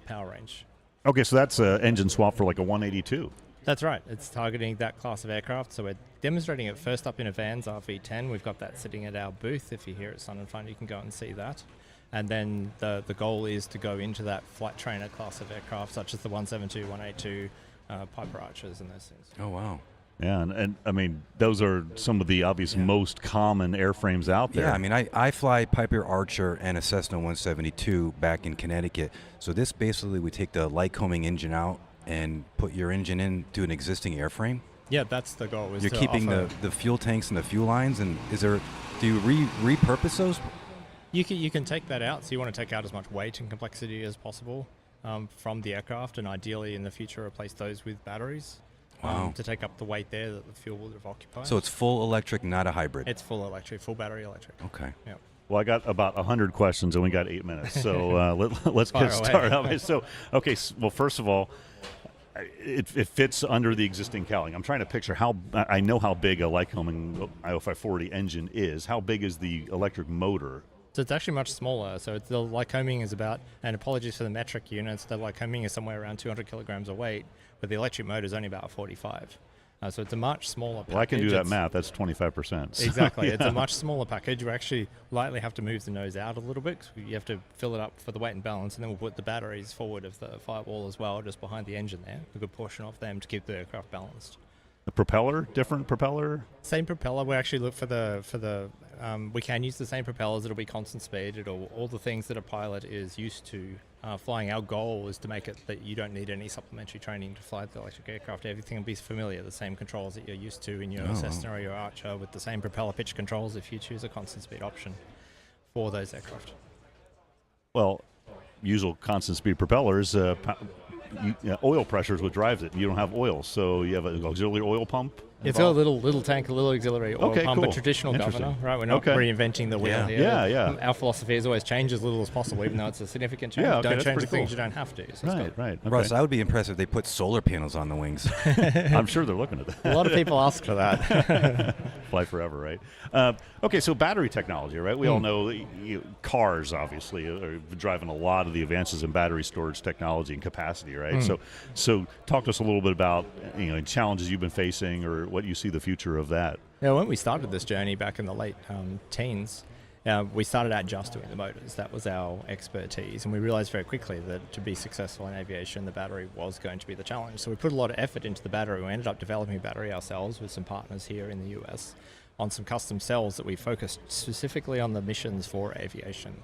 power range. Okay, so that's an engine swap for like a 182. That's right. It's targeting that class of aircraft. So we're demonstrating it first up in a Vans RV10. We've got that sitting at our booth. If you're here at Sun and Fun, you can go and see that. And then the goal is to go into that flight trainer class of aircraft, such as the 172, 182, Piper Archers and those things. Oh, wow. Yeah, and I mean, those are some of the obvious most common airframes out there. Yeah, I mean, I fly Piper Archer and a Cessna 172 back in Connecticut. So this basically would take the Lycoming engine out and put your engine into an existing airframe? Yeah, that's the goal. You're keeping the fuel tanks and the fuel lines, and do you repurpose those? You can take that out, so you want to take out as much weight and complexity as possible from the aircraft, and ideally in the future replace those with batteries. Wow. To take up the weight there that the fuel would have occupied. So it's full electric, not a hybrid? It's full electric, full battery electric. Okay. Yep. Well, I got about 100 questions, and we got 8 minutes, so let's get started. So, okay, well, first of all, it fits under the existing cowling. I'm trying to picture I know how big a Lycoming IO540 engine is. How big is the electric motor? So it's actually much smaller. So the Lycoming is about, and apologies for the metric units, the Lycoming is somewhere around 200 kilograms of weight, but the electric motor is only about 45. So it's a much smaller package. Well, I can do that math. That's 25%. So, exactly. Yeah. It's a much smaller package. You actually lightly have to move the nose out a little bit. You have to fill it up for the weight and balance, and then we'll put the batteries forward of the firewall as well, just behind the engine there, a good portion of them to keep the aircraft balanced. The propeller, different propeller? Same propeller. We actually look for the we can use the same propellers. It'll be constant speed. It'll all the things that a pilot is used to flying. Our goal is to make it that you don't need any supplementary training to fly the electric aircraft. Everything will be familiar. The same controls that you're used to in your Cessna or your Archer, with the same propeller pitch controls if you choose a constant speed option for those aircraft. Well, usual constant speed propellers. Oil pressure is what drives it. You don't have oil, so you have an auxiliary oil pump. It's a little tank, a little auxiliary oil pump, cool. a traditional governor, right? We're not reinventing the wheel here. Yeah. Our philosophy is always change as little as possible, even though it's a significant change. Don't change the things you don't have to. So Right. Okay. Russ, I would be impressed if they put solar panels on the wings. I'm sure they're looking at that. A lot of people ask for that. Fly forever, right? Okay, so battery technology, right? We all know cars, obviously, are driving a lot of the advances in battery storage technology and capacity, right? So talk to us a little bit about challenges you've been facing or what you see the future of that. Yeah, when we started this journey back in the late teens, we started out just doing the motors. That was our expertise, and we realized very quickly that to be successful in aviation, the battery was going to be the challenge. So we put a lot of effort into the battery. We ended up developing a battery ourselves with some partners here in the US on some custom cells that we focused specifically on the missions for aviation.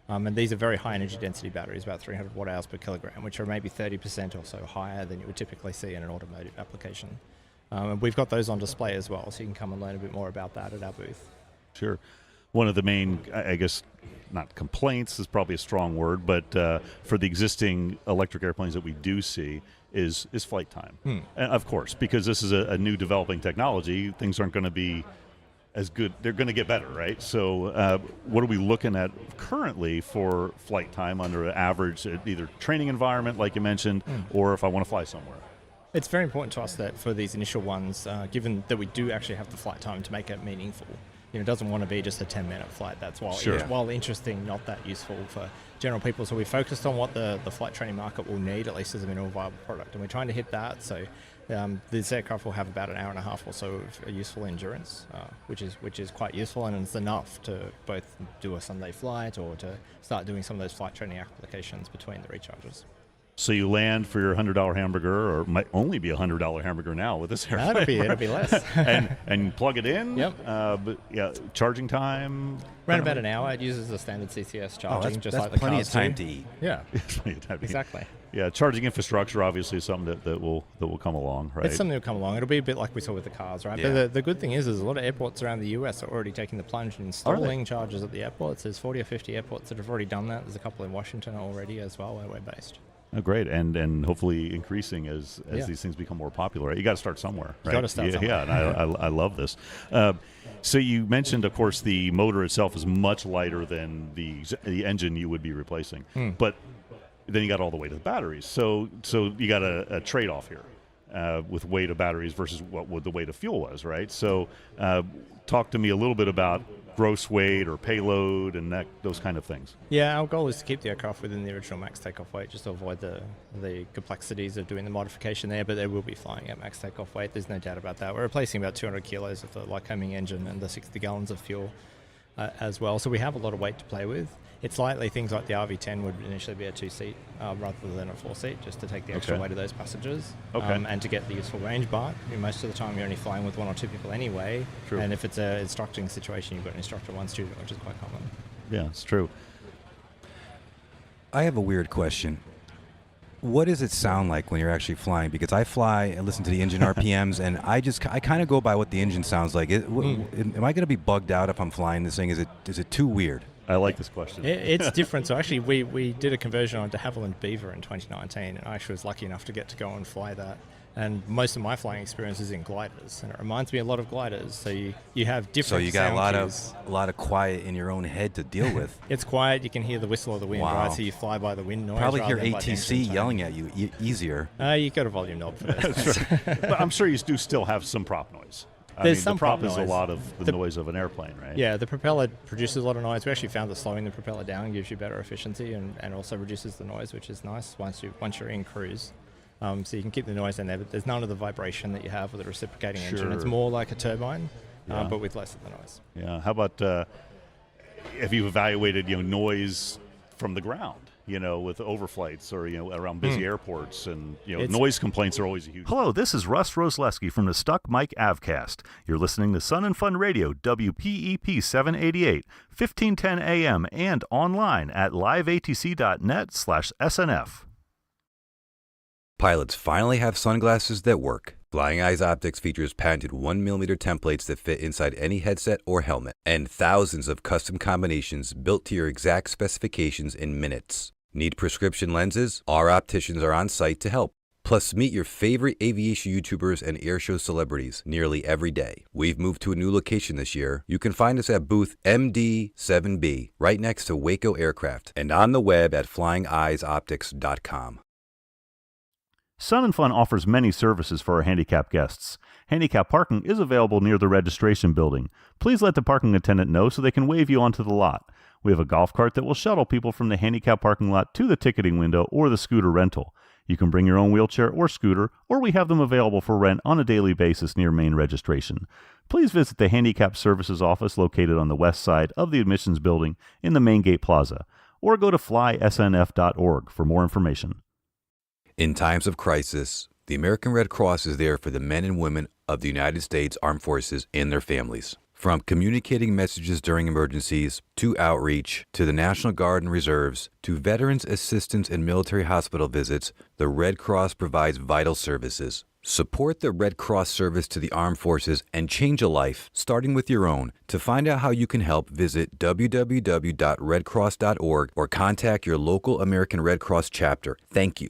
And these are very high energy density batteries, about 300 watt hours per kilogram, which are maybe 30% or so higher than you would typically see in an automotive application. And we've got those on display as well, so you can come and learn a bit more about that at our booth. Sure. One of the main, I guess, not complaints is probably a strong word, but for the existing electric airplanes that we do see is flight time. And of course, because this is a new developing technology, things aren't going to be as good. They're going to get better, right? So what are we looking at currently for flight time under an average, either training environment, like you mentioned, or if I want to fly somewhere? It's very important to us that for these initial ones, given that we do actually have the flight time to make it meaningful, it doesn't want to be just a 10-minute flight. That's while interesting, not that useful for general people. So we focused on what the flight training market will need, at least as a minimal viable product, and we're trying to hit that. So this aircraft will have about an hour and a half or so of useful endurance, which is quite useful, and it's enough to both do a Sunday flight or to start doing some of those flight training applications between the recharges. So you land for your $100 hamburger, or might only be a $100 hamburger now with this airplane. It'll be less. and plug it in. Yep. But charging time. Around about an hour. It uses the standard CCS charging, just like the plenty cars of time do. to eat. Yeah. Plenty of time to eat. Exactly. Yeah, charging infrastructure obviously is something that will come along, right? It's something that will come along. It'll be a bit like we saw with the cars, right? Yeah. But the good thing is a lot of airports around the US are already taking the plunge and installing chargers at the airports. There's 40 or 50 airports that have already done that. There's a couple in Washington already as well, where we're based. Oh, great, and hopefully increasing as these things become more popular. Right? You got to start somewhere, right? You got to start somewhere. Yeah, and I love this. So you mentioned, of course, the motor itself is much lighter than the engine you would be replacing, but then you got all the weight of the batteries. So you got a trade-off here with weight of batteries versus what the weight of fuel was, right? So talk to me a little bit about gross weight or payload and those kind of things? Yeah, our goal is to keep the aircraft within the original max takeoff weight, just to avoid the complexities of doing the modification there, but they will be flying at max takeoff weight. There's no doubt about that. We're replacing about 200 kilos of the Lycoming engine and the 60 gallons of fuel as well, so we have a lot of weight to play with. It's likely things like the RV-10 would initially be a 2-seat rather than a 4-seat, just to take the extra weight of those passengers and to get the useful range. But most of the time you're only flying with 1 or 2 people anyway. True. And if it's an instructing situation, you've got an instructor, 1 student, which is quite common. Yeah, it's true. I have a weird question. What does it sound like when you're actually flying? Because I fly and listen to the engine RPMs, and I kind of go by what the engine sounds like. Am I going to be bugged out if I'm flying this thing? Is it too weird? I like this question. It's different. So actually, we did a conversion on de Havilland Beaver in 2019, and I actually was lucky enough to get to go and fly that. And most of my flying experience is in gliders, and it reminds me a lot of gliders. So you have different. So you got sound a lot of quiet in your own head to deal with. It's quiet. You can hear the whistle of the wind, wow. Right? So you fly by the wind noise. Probably hear ATC yelling at you easier. You got a volume knob for that. But I'm sure you do still have some prop noise. There's some the prop noise. is a lot of the noise of an airplane, right? Yeah, the propeller produces a lot of noise. We actually found that slowing the propeller down gives you better efficiency and also reduces the noise, which is nice once you're in cruise. So you can keep the noise in there, but there's none of the vibration that you have with a reciprocating engine. It's more like a turbine, but with less of the noise. Yeah. How about have you evaluated noise from the ground? With overflights or, around busy airports and, noise complaints are always a huge... Hello, this is Russ Rosleski from the Stuck Mic Avcast. You're listening to Sun and Fun Radio, WPEP 788, 1510 AM, and online at liveatc.net/SNF. Pilots finally have sunglasses that work. Flying Eyes Optics features patented 1mm templates that fit inside any headset or helmet, and thousands of custom combinations built to your exact specifications in minutes. Need prescription lenses? Our opticians are on site to help. Plus, meet your favorite aviation YouTubers and airshow celebrities nearly every day. We've moved to a new location this year. You can find us at booth MD7B, right next to Waco Aircraft, and on the web at flyingeyesoptics.com. Sun and Fun offers many services for our handicap guests. Handicap parking is available near the registration building. Please let the parking attendant know so they can wave you onto the lot. We have a golf cart that will shuttle people from the handicap parking lot to the ticketing window or the scooter rental. You can bring your own wheelchair or scooter, or we have them available for rent on a daily basis near main registration. Please visit the Handicap Services office located on the west side of the admissions building in the main gate plaza, or go to flysnf.org for more information. In times of crisis, the American Red Cross is there for the men and women of the United States Armed Forces and their families. From communicating messages during emergencies, to outreach, to the National Guard and Reserves, to veterans assistance and military hospital visits, the Red Cross provides vital services. Support the Red Cross service to the armed forces and change a life, starting with your own. To find out how you can help, visit www.redcross.org or contact your local American Red Cross chapter. Thank you.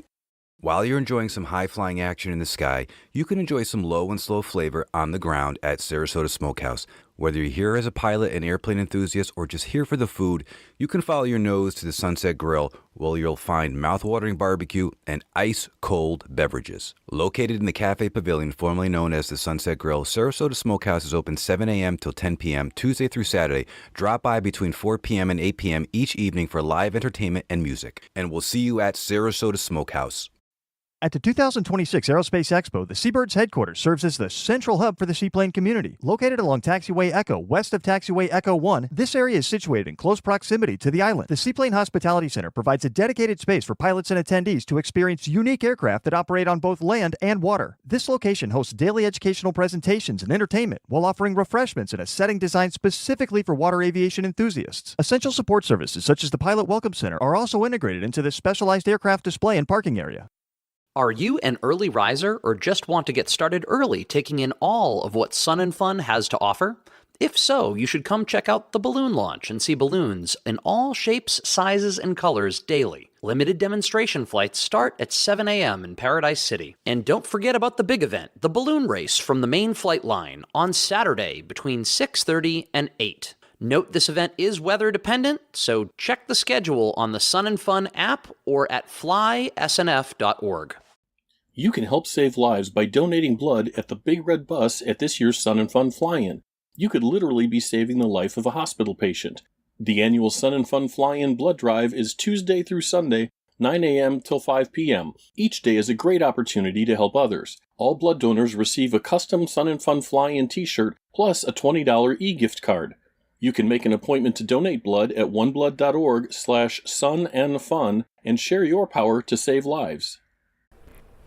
While you're enjoying some high-flying action in the sky, you can enjoy some low and slow flavor on the ground at Sarasota Smokehouse. Whether you're here as a pilot, an airplane enthusiast, or just here for the food, you can follow your nose to the Sunset Grill, where you'll find mouth-watering barbecue and ice-cold beverages. Located in the Cafe Pavilion, formerly known as the Sunset Grill, Sarasota Smokehouse is open 7 a.m. till 10 p.m., Tuesday through Saturday. Drop by between 4 p.m. and 8 p.m. each evening for live entertainment and music. And we'll see you at Sarasota Smokehouse. At the 2026 Aerospace Expo, the Seabirds headquarters serves as the central hub for the seaplane community. Located along Taxiway Echo, west of Taxiway Echo 1, this area is situated in close proximity to the island. The Seaplane Hospitality Center provides a dedicated space for pilots and attendees to experience unique aircraft that operate on both land and water. This location hosts daily educational presentations and entertainment while offering refreshments in a setting designed specifically for water aviation enthusiasts. Essential support services such as the Pilot Welcome Center are also integrated into this specialized aircraft display and parking area. Are you an early riser or just want to get started early taking in all of what Sun and Fun has to offer? If so, you should come check out the balloon launch and see balloons in all shapes, sizes, and colors daily. Limited demonstration flights start at 7 a.m. in Paradise City. And don't forget about the big event, the balloon race from the main flight line on Saturday between 6:30 and 8. Note this event is weather dependent, so check the schedule on the Sun and Fun app or at flysnf.org. You can help save lives by donating blood at the Big Red Bus at this year's Sun and Fun Fly-In. You could literally be saving the life of a hospital patient. The annual Sun and Fun Fly-In Blood Drive is Tuesday through Sunday, 9 a.m. till 5 p.m. Each day is a great opportunity to help others. All blood donors receive a custom Sun and Fun Fly-In t-shirt plus a $20 e-gift card. You can make an appointment to donate blood at oneblood.org/sunandfun and share your power to save lives.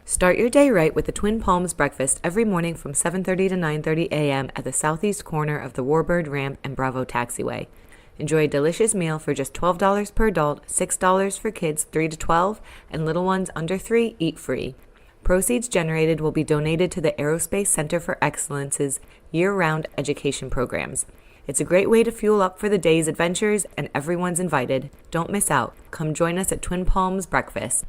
Start your day right with the Twin Palms breakfast every morning from 7:30 to 9:30 a.m. at the southeast corner of the Warbird Ramp and Bravo Taxiway. Enjoy a delicious meal for just $12 per adult, $6 for kids 3 to 12, and little ones under 3 eat free. Proceeds generated will be donated to the Aerospace Center for Excellence's year-round education programs. It's a great way to fuel up for the day's adventures, and everyone's invited. Don't miss out. Come join us at Twin Palms Breakfast.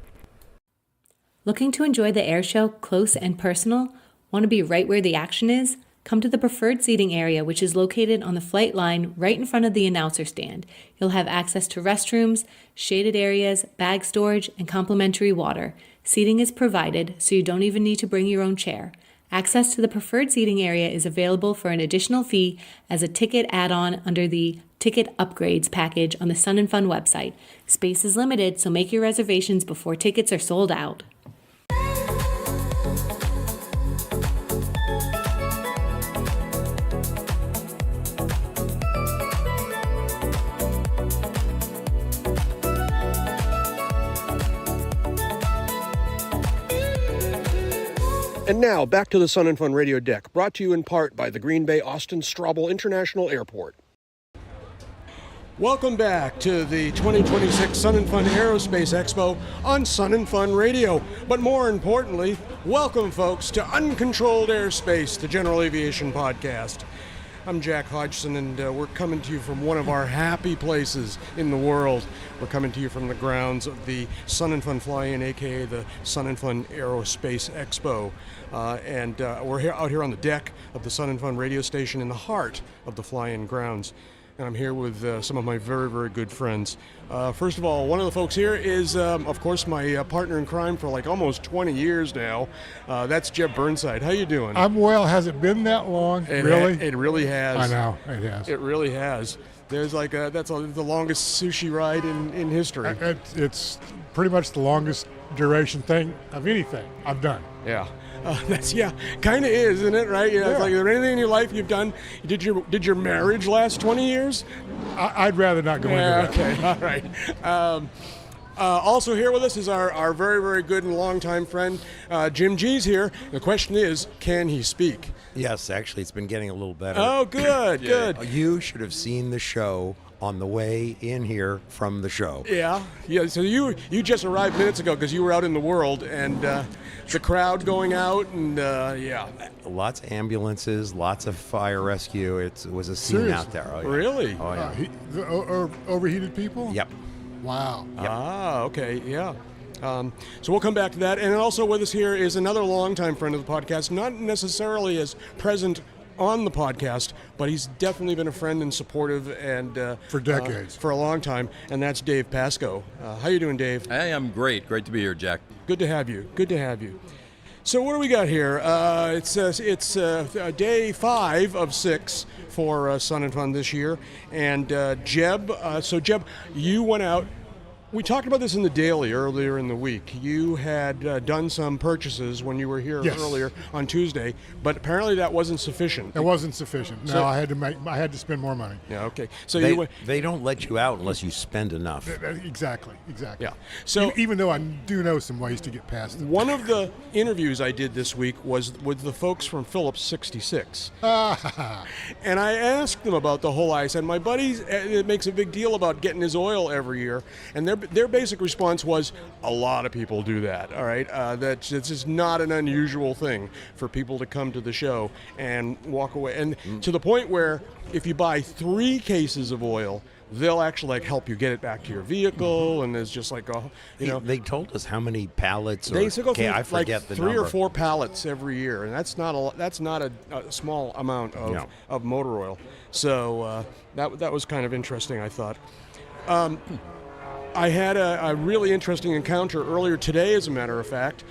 Looking to enjoy the air show close and personal? Want to be right where the action is? Come to the preferred seating area, which is located on the flight line right in front of the announcer stand. You'll have access to restrooms, shaded areas, bag storage, and complimentary water. Seating is provided, so you don't even need to bring your own chair. Access to the preferred seating area is available for an additional fee as a ticket add-on under the Ticket Upgrades package on the Sun and Fun website. Space is limited, so make your reservations before tickets are sold out. And now, back to the Sun and Fun Radio deck, brought to you in part by the Green Bay Austin Straubel International Airport. Welcome back to the 2026 Sun and Fun Aerospace Expo on Sun and Fun Radio. But more importantly, welcome, folks, to Uncontrolled Airspace, the General Aviation Podcast. I'm Jack Hodgson, and we're coming to you from one of our happy places in the world. We're coming to you from the grounds of the Sun and Fun Fly-In, aka the Sun and Fun Aerospace Expo. We're out here on the deck of the Sun and Fun radio station in the heart of the Fly-In grounds. And I'm here with some of my very, very good friends. First of all, one of the folks here is, of course, my partner in crime for like almost 20 years now. That's Jeb Burnside. How you doing? I'm well. Has it been that long? Really? It really has. I know, it has. It really has. There's like the longest sushi ride in history. It's pretty much the longest duration thing of anything I've done. Yeah. Kind of is, isn't it? Right? Yeah. It's like, is there anything in your life you've done? Did your marriage last 20 years? I'd rather not go into that. Okay, all right. Also here with us is our very, very good and longtime friend, Jim G's here. The question is, can he speak? Yes, actually, it's been getting a little better. Oh, good, good. You should have seen the show on the way in here from the show. Yeah. So you just arrived minutes ago because you were out in the world, and the crowd going out, and yeah. Lots of ambulances, lots of fire rescue. It was a scene Seriously? out there. Oh, yeah. Really? Oh, yeah. Overheated people? Yep. Wow. Yep. Ah, okay, yeah. So we'll come back to that. And also with us here is another longtime friend of the podcast, not necessarily as present on the podcast, but he's definitely been a friend and supportive and for decades, for a long time, and that's Dave Pasco. How you doing, Dave? Hey, I'm great. Great to be here, Jack. Good to have you. Good to have you. So what do we got here? It's day 5 of 6 for Sun and Fun this year, and Jeb. So Jeb, you went out. We talked about this in the Daily earlier in the week. You had done some purchases when you were here earlier on Tuesday, but apparently that wasn't sufficient. It wasn't sufficient. No, I had to spend more money. Yeah, okay. So they don't let you out unless you spend enough. Exactly. Yeah. So even though I do know some ways to get past it. One of the interviews I did this week was with the folks from Phillips 66. And I asked them about the whole. I said, my buddy makes a big deal about getting his oil every year, and their basic response was, a lot of people do that, all right? That's just not an unusual thing for people to come to the show and walk away. And to the point where if you buy 3 cases of oil, they'll actually help you get it back to your vehicle, and there's just They told us how many pallets. They go through I forget the 3 number. or 4 pallets every year, and that's not a small amount of motor oil. So that was kind of interesting, I thought. I had a really interesting encounter earlier today, as a matter of fact.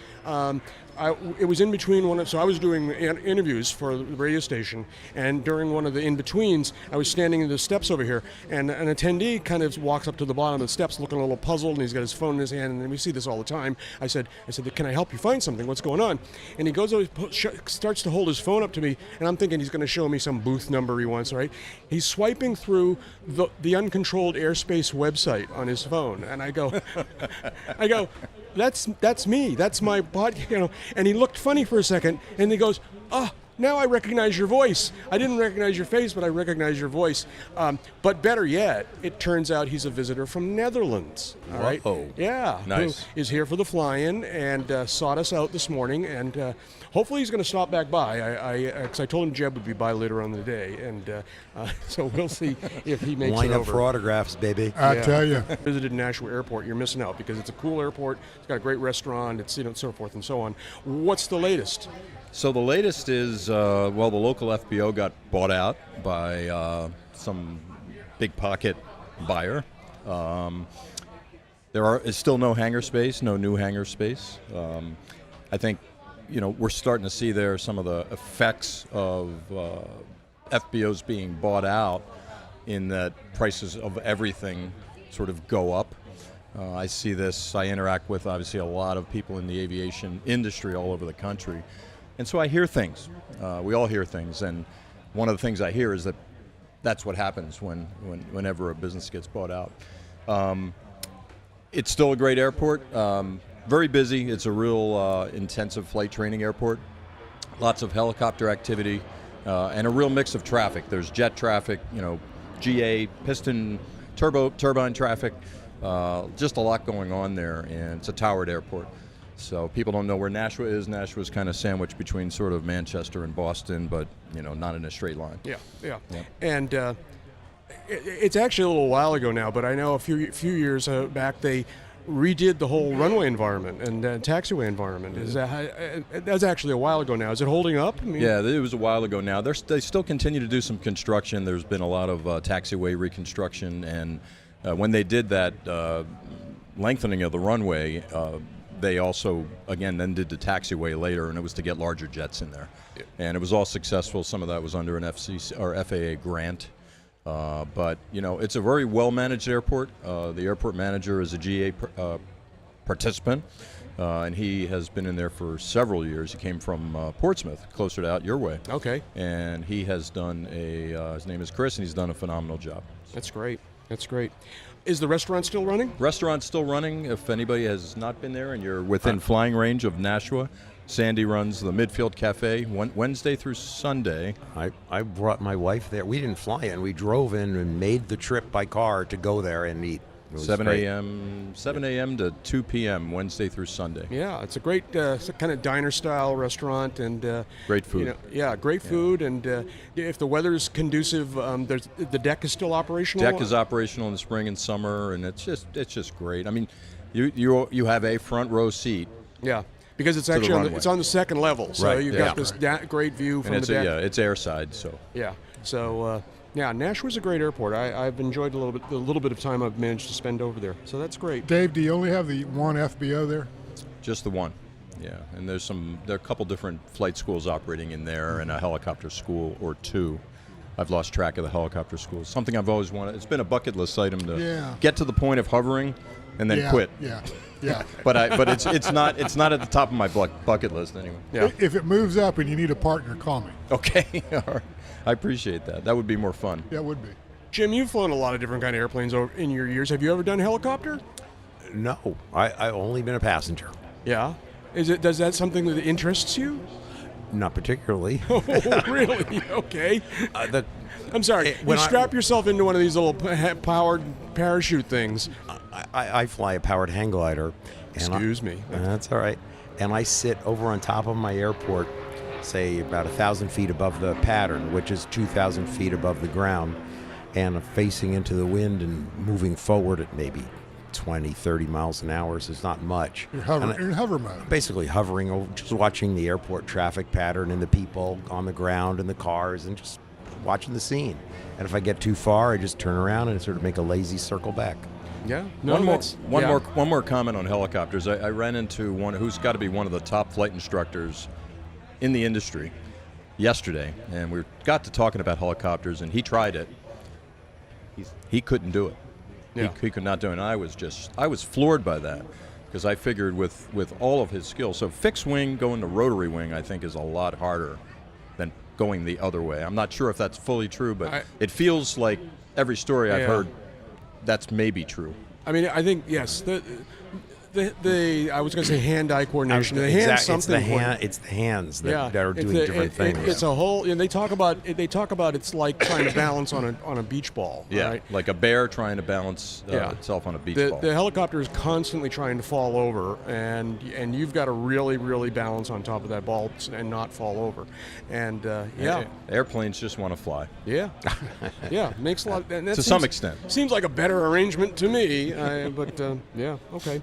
it was in between so I was doing interviews for the radio station, and during one of the in-betweens, I was standing in the steps over here, and an attendee kind of walks up to the bottom of the steps looking a little puzzled, and he's got his phone in his hand, and we see this all the time. I said, can I help you find something? What's going on? And he goes over, starts to hold his phone up to me, and I'm thinking he's going to show me some booth number he wants, right? He's swiping through the Uncontrolled Airspace website on his phone, and I go, that's me. That's my podcast, And he looked funny for a second, and he goes, now I recognize your voice. I didn't recognize your face, but I recognize your voice. But better yet, it turns out he's a visitor from Netherlands. All right? Yeah. Nice. Who is here for the fly-in and sought us out this morning, and hopefully he's going to stop back by. Because I told him Jeb would be by later on in the day, and so we'll see if he makes Line it up over. for autographs, baby. I tell you. Visited Nashua Airport, you're missing out because it's a cool airport. It's got a great restaurant. It's so forth and so on. What's the latest? So the latest is, the local FBO got bought out by some big pocket buyer. There is still no hangar space, no new hangar space. I think, we're starting to see there some of the effects of FBOs being bought out in that prices of everything sort of go up. I see this, I interact with obviously a lot of people in the aviation industry all over the country. And so I hear things. We all hear things. And one of the things I hear is that that's what happens whenever a business gets bought out. It's still a great airport. Very busy. It's a real intensive flight training airport. Lots of helicopter activity and a real mix of traffic. There's jet traffic, GA, piston, turbine traffic. Just a lot going on there. And it's a towered airport. So people don't know where Nashua is. Nashua's kind of sandwiched between sort of Manchester and Boston, but not in a straight line. Yeah. And it's actually a little while ago now, but I know a few years back they redid the whole runway environment and taxiway environment. That's actually a while ago now. Is it holding up? Yeah, it was a while ago now. They still continue to do some construction. There's been a lot of taxiway reconstruction, and when they did that lengthening of the runway, they also, again, then did the taxiway later, and it was to get larger jets in there. Yeah. And it was all successful. Some of that was under an FCC or FAA grant. But, it's a very well-managed airport. The airport manager is a GA participant, and he has been in there for several years. He came from Portsmouth, closer to out your way. Okay. And he has done his name is Chris, and he's done a phenomenal job. That's great. Is the restaurant still running? Restaurant's still running. If anybody has not been there and you're within flying range of Nashua, Sandy runs the Midfield Cafe Wednesday through Sunday. I brought my wife there. We didn't fly in. We drove in and made the trip by car to go there and eat. 7 a.m. to 2 p.m. Wednesday through Sunday. Yeah, it's a great kind of diner-style restaurant and great food. Great food. And if the weather's conducive, the deck is still operational. Deck is operational in the spring and summer, and it's just great. I mean, you have a front row seat. Yeah, because it's actually on the second level, so you've got this great view from the deck. It's airside, so yeah. So. Nashua's a great airport. I've enjoyed the little bit of time I've managed to spend over there. So that's great. Dave, do you only have the one FBO there? Just the one, yeah. And there are a couple different flight schools operating in there, and a helicopter school or two. I've lost track of the helicopter schools. Something I've always wanted. It's been a bucket list item to get to the point of hovering and then quit. Yeah. but it's not at the top of my bucket list anyway. Yeah. If it moves up and you need a partner, call me. Okay. All right. I appreciate that. That would be more fun. Yeah, it would be. Jim, you've flown a lot of different kind of airplanes in your years. Have you ever done helicopter? No, I've only been a passenger. Yeah. Does that something that interests you? Not particularly. Oh, really? Okay. I'm sorry. You strap yourself into one of these little powered parachute things. I fly a powered hang glider. Excuse me. That's all right. And I sit over on top of my airport, say about 1,000 feet above the pattern, which is 2,000 feet above the ground, and facing into the wind and moving forward at maybe 20, 30 miles an hour, so it's not much. You're in hover mode. Basically hovering over, just watching the airport traffic pattern and the people on the ground and the cars and just watching the scene. And if I get too far, I just turn around and sort of make a lazy circle back. Yeah. No, one more comment on helicopters. I ran into one who's got to be one of the top flight instructors in the industry yesterday, and we got to talking about helicopters, and he tried it. He couldn't do it. Yeah. He could not do it. And I was floored by that, because I figured with all of his skills. So fixed wing going to rotary wing, I think, is a lot harder than going the other way. I'm not sure if that's fully true, but it feels like every story I've heard, that's maybe true. I mean, I think, yes. I was going to say hand-eye coordination. It's the hands that are doing different things. It's a whole. And they talk about it's like trying to balance on a beach ball. Yeah, right? like a bear trying to balance itself on a beach ball. The helicopter is constantly trying to fall over, and you've got to really, really balance on top of that ball and not fall over. And airplanes just want to fly. Yeah, yeah, makes a lot. And that to some extent, seems like a better arrangement to me. But okay.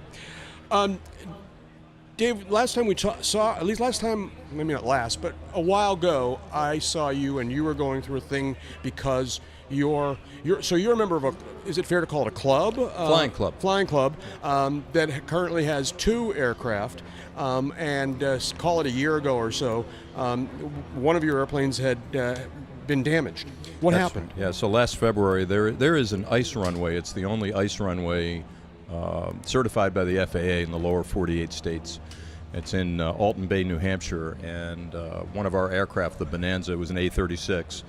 Dave, last time we saw, at least last time, maybe not last, but a while ago, I saw you and you were going through a thing because you're a member of is it fair to call it a club? Flying club that currently has 2 aircraft, and call it a year ago or so, one of your airplanes had been damaged. What happened? Yeah, so last February, there is an ice runway. It's the only ice runway certified by the FAA in the lower 48 states. It's in Alton Bay, New Hampshire, and one of our aircraft, the Bonanza, was an A36,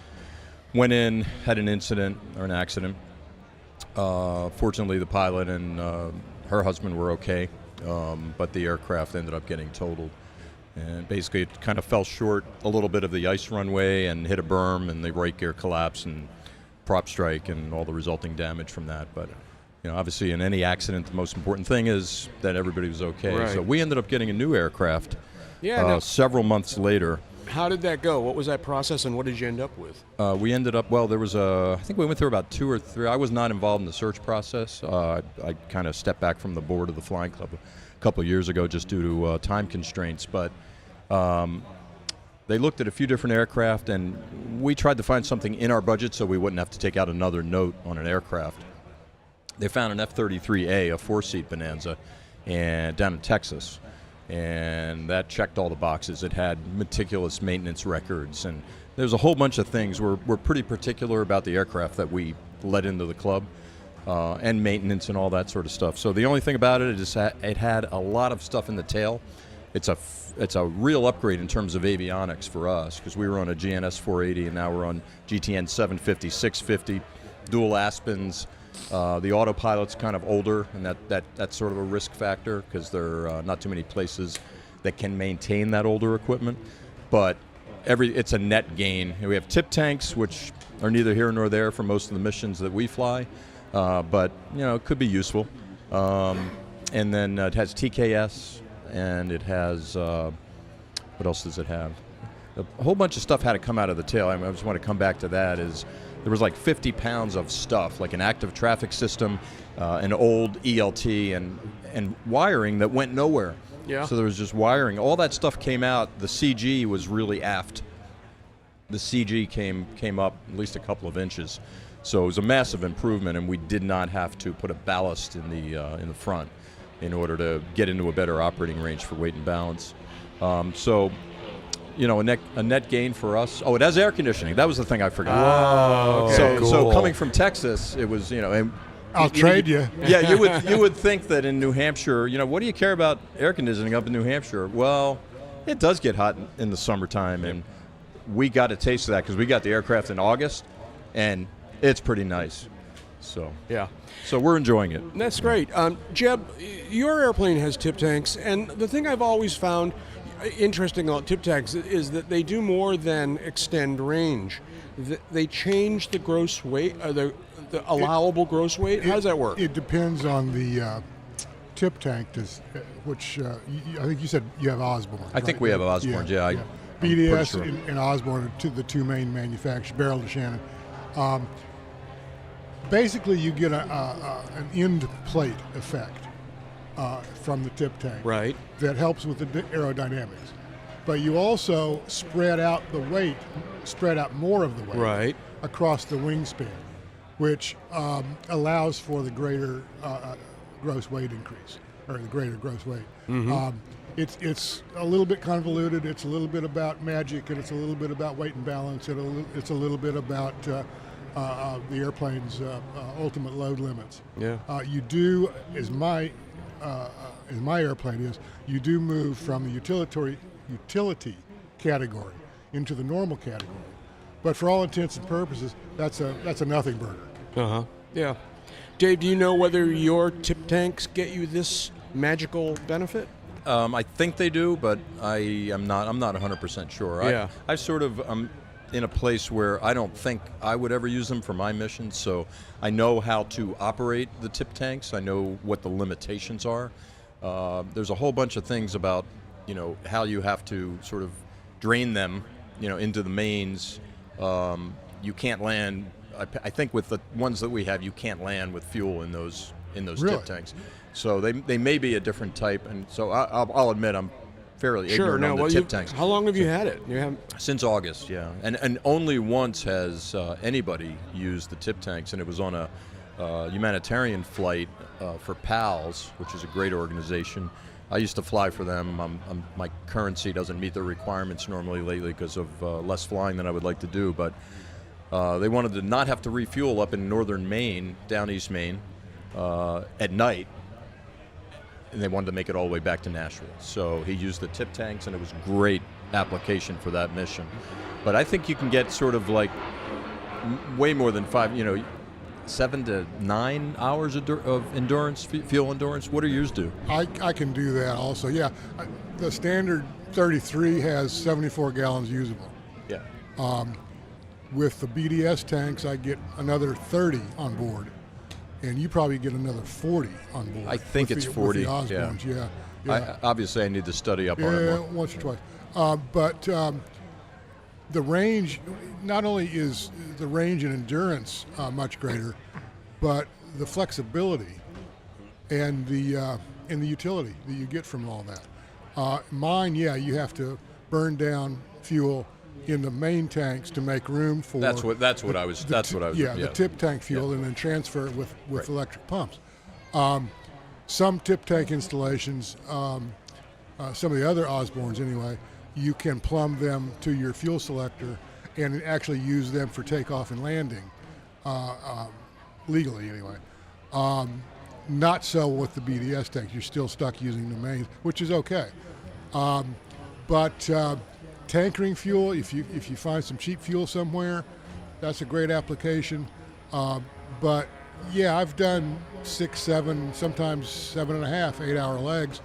went in, had an incident or an accident. Fortunately, the pilot and her husband were okay, but the aircraft ended up getting totaled. And basically, it kind of fell short a little bit of the ice runway and hit a berm, and the right gear collapsed and prop strike and all the resulting damage from that. But obviously, in any accident, the most important thing is that everybody was okay. Right. So we ended up getting a new aircraft several months later. How did that go? What was that process, and what did you end up with? We ended up, there was I think we went through about 2 or 3. I was not involved in the search process. I kind of stepped back from the board of the Flying Club a couple of years ago just due to time constraints. But they looked at a few different aircraft, and we tried to find something in our budget so we wouldn't have to take out another note on an aircraft. They found an F-33A, a 4-seat Bonanza, and down in Texas, and that checked all the boxes. It had meticulous maintenance records, and there's a whole bunch of things. We're pretty particular about the aircraft that we let into the club, and maintenance and all that sort of stuff. So the only thing about it is that it had a lot of stuff in the tail. It's a real upgrade in terms of avionics for us, because we were on a GNS 480 and now we're on GTN 750, 650, dual Aspens. The autopilot's kind of older, and that's sort of a risk factor because there are not too many places that can maintain that older equipment. But it's a net gain. We have tip tanks, which are neither here nor there for most of the missions that we fly, but it could be useful. And then it has TKS, and it has what else does it have? A whole bunch of stuff had to come out of the tail. I just want to come back to that. There was like 50 pounds of stuff, like an active traffic system, an old ELT, and wiring that went nowhere. Yeah. So there was just wiring. All that stuff came out. The CG was really aft. The CG came up at least a couple of inches. So it was a massive improvement, and we did not have to put a ballast in the front in order to get into a better operating range for weight and balance. A net gain for us. Oh, it has air conditioning. That was the thing I forgot. Oh, okay. So coming from Texas, it was, and I'll trade you. Yeah, you would think that in New Hampshire, what do you care about air conditioning up in New Hampshire? Well, it does get hot in the summertime, and we got a taste of that because we got the aircraft in August, and it's pretty nice. So so we're enjoying it. That's great. Jeb, your airplane has tip tanks, and the thing I've always found interesting about tip tanks is that they do more than extend range. They change the gross weight, the allowable gross weight. How does that work? It depends on the tip tank, which I think you said you have Osborne. I think we have Osborne. Yeah. BDS sure. and Osborne are the 2 main manufacturers, Barrel to Shannon. Basically, you get an end plate effect from the tip tank. Right. That helps with the aerodynamics. But you also spread out more of the weight right. across the wingspan. which allows for the greater gross weight increase, or the greater gross weight. It's a little bit convoluted. It's a little bit about magic, and it's a little bit about weight and balance, and it's a little bit about the airplane's ultimate load limits. Yeah. You do, as my airplane is, you do move from the utility category into the normal category. But for all intents and purposes, that's a nothing burger. Yeah. Dave, do you know whether your tip tanks get you this magical benefit? I think they do, but I'm not 100% sure. Yeah. I sort of in a place where I don't think I would ever use them for my mission, so I know how to operate the tip tanks. I know what the limitations are. There's a whole bunch of things about, how you have to sort of drain them, into the mains. You can't land. I think with the ones that we have, you can't land with fuel in those Really? tip tanks. So they may be a different type, and so I'll admit I'm fairly ignorant on the tip tanks. How long have you had it? You have Since August, yeah, and only once has anybody used the tip tanks, and it was on a humanitarian flight for PALS, which is a great organization. I used to fly for them. My currency doesn't meet their requirements normally lately because of less flying than I would like to do, but they wanted to not have to refuel up in northern Maine, down East Maine, at night, and they wanted to make it all the way back to Nashville. So he used the tip tanks, and it was a great application for that mission. But I think you can get sort of like way more than 7 to 9 hours of endurance, fuel endurance. What do yours do? I can do that also, yeah. The standard 33 has 74 gallons usable. Yeah. With the BDS tanks, I get another 30 on board. And you probably get another 40 on board. I think it's 40. With the Osbornes, yeah. Obviously, I need to study up on it more. Once or twice. But the range, not only is the range and endurance much greater, but the flexibility and the utility that you get from all that. Mine, you have to burn down fuel in the main tanks to make room for the tip tank fuel, and then transfer it with electric pumps. Some tip tank installations, some of the other Osbornes anyway, you can plumb them to your fuel selector and actually use them for takeoff and landing, legally anyway. Not so with the BDS tanks. You're still stuck using the mains, which is okay. But tankering fuel, if you find some cheap fuel somewhere, that's a great application. But yeah, I've done 6, 7, sometimes 7.5, 8-hour legs,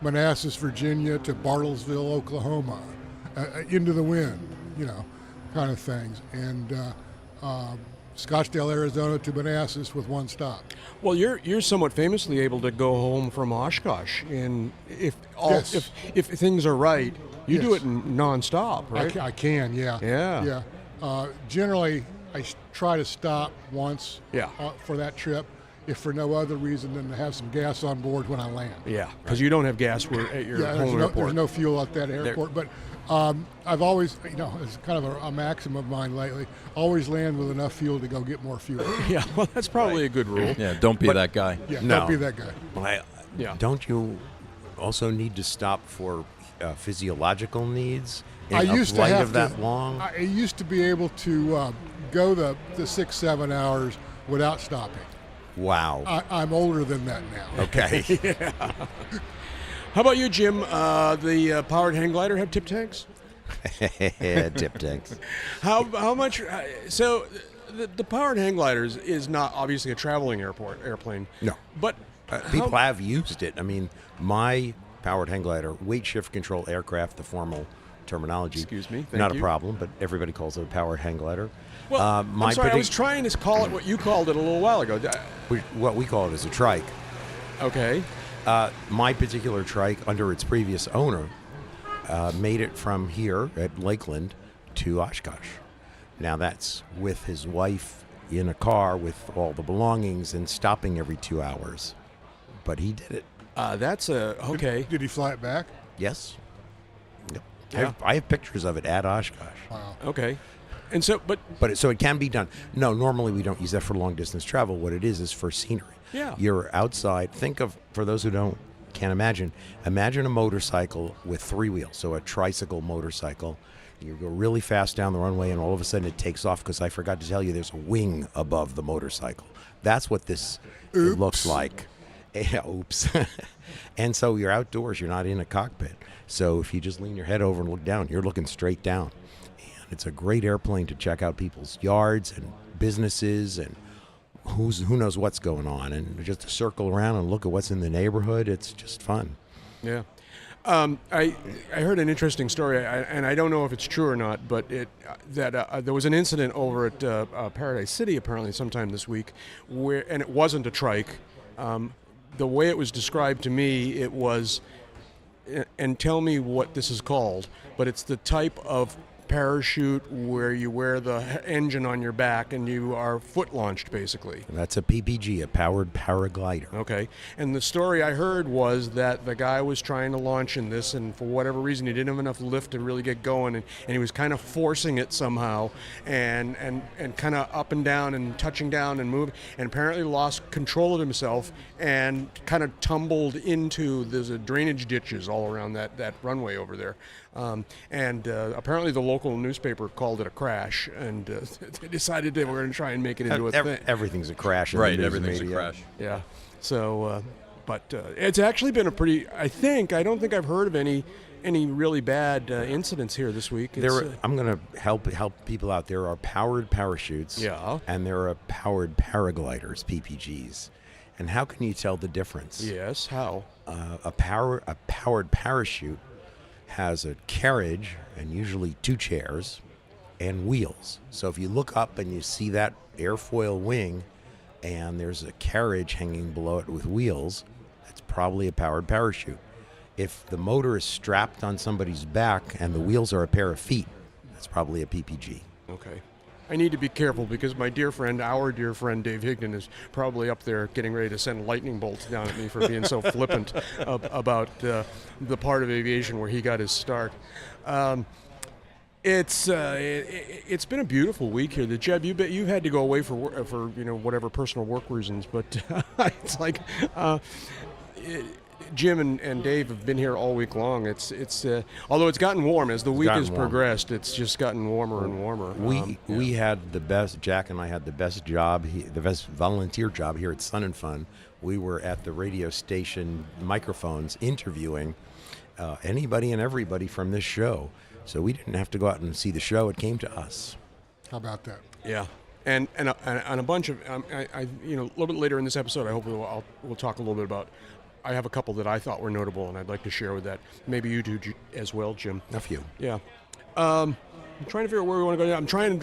Manassas, Virginia to Bartlesville, Oklahoma, into the wind, kind of things, and Scottsdale, Arizona to Manassas with one stop. Well, you're somewhat famously able to go home from Oshkosh, and if things are right, you do it nonstop, right? I can, yeah. Yeah. Generally, I try to stop once for that trip, if for no other reason than to have some gas on board when I land. Yeah, because you don't have gas at your home airport. There's no fuel at that airport, but I've always, it's kind of a maxim of mine lately, always land with enough fuel to go get more fuel. Yeah, well, that's probably a good rule. Yeah, don't be that guy. Yeah, don't be that guy. Well, don't you also need to stop for physiological needs in I used a to flight have of that long? I used to be able to go the 6-7 hours without stopping. Wow. I'm older than that now. Okay. Yeah. How about you, Jim? The powered hang glider have tip tanks? Tip tanks. How much? So the powered hang glider is not obviously a traveling airplane. No. But people have used it. I mean, my powered hang glider, weight shift control aircraft, the formal terminology. Excuse me. Not a problem, but everybody calls it a powered hang glider. Well, I'm sorry, I was trying to call it what you called it a little while ago. What we call it is a trike. Okay. My particular trike, under its previous owner, made it from here at Lakeland to Oshkosh. Now that's with his wife in a car with all the belongings and stopping every 2 hours. But he did it. Okay. Did he fly it back? Yes. Yep. Yeah. I have pictures of it at Oshkosh. Wow. Okay. And so, so it can be done. No, normally we don't use that for long distance travel. What it is for scenery. Yeah. You're outside. Think of, for those who can't imagine a motorcycle with 3 wheels, so a tricycle motorcycle. You go really fast down the runway, and all of a sudden it takes off because I forgot to tell you there's a wing above the motorcycle. That's what this looks like. Oops. And so you're outdoors. You're not in a cockpit. So if you just lean your head over and look down, you're looking straight down. And it's a great airplane to check out people's yards and businesses and who knows what's going on, and just to circle around and look at what's in the neighborhood. It's just fun. Yeah. I heard an interesting story, and I don't know if it's true or not, but there was an incident over at Paradise City apparently sometime this week, and it wasn't a trike. The way it was described to me, it was, and tell me what this is called, but it's the type of parachute where you wear the engine on your back and you are foot launched, basically. That's a PPG, a powered paraglider. Okay. And the story I heard was that the guy was trying to launch in this, and for whatever reason he didn't have enough lift to really get going, and he was kind of forcing it somehow and kind of up and down and touching down and moving, and apparently lost control of himself and kind of tumbled into there's drainage ditches all around that runway over there. And apparently the local newspaper called it a crash, and they decided they were going to try and make it into a thing. Everything's a crash. Right, everything's a crash. Yeah. So, but it's actually been a pretty. I don't think I've heard of any really bad incidents here this week. I'm going to help people out. There are powered parachutes. Yeah. And there are powered paragliders, PPGs. And how can you tell the difference? Yes. How? A powered parachute has a carriage and usually 2 chairs and wheels. So if you look up and you see that airfoil wing and there's a carriage hanging below it with wheels, that's probably a powered parachute. If the motor is strapped on somebody's back and the wheels are a pair of feet, that's probably a PPG. Okay. I need to be careful because our dear friend Dave Higdon is probably up there getting ready to send lightning bolts down at me for being so flippant about the part of aviation where he got his start. It's been a beautiful week here. Jeb, you had to go away for whatever personal work reasons, but it's like. Jim and Dave have been here all week long. It's although it's gotten warm as the week has progressed, it's just gotten warmer and warmer. We had the best. Jack and I had the best job, the best volunteer job here at Sun and Fun. We were at the radio station microphones interviewing anybody and everybody from this show. So we didn't have to go out and see the show; it came to us. How about that? Yeah. And a bunch of a little bit later in this episode, I hope we'll talk a little bit about. I have a couple that I thought were notable, and I'd like to share with that. Maybe you do as well, Jim. A few. Yeah. I'm trying to figure out where we want to go.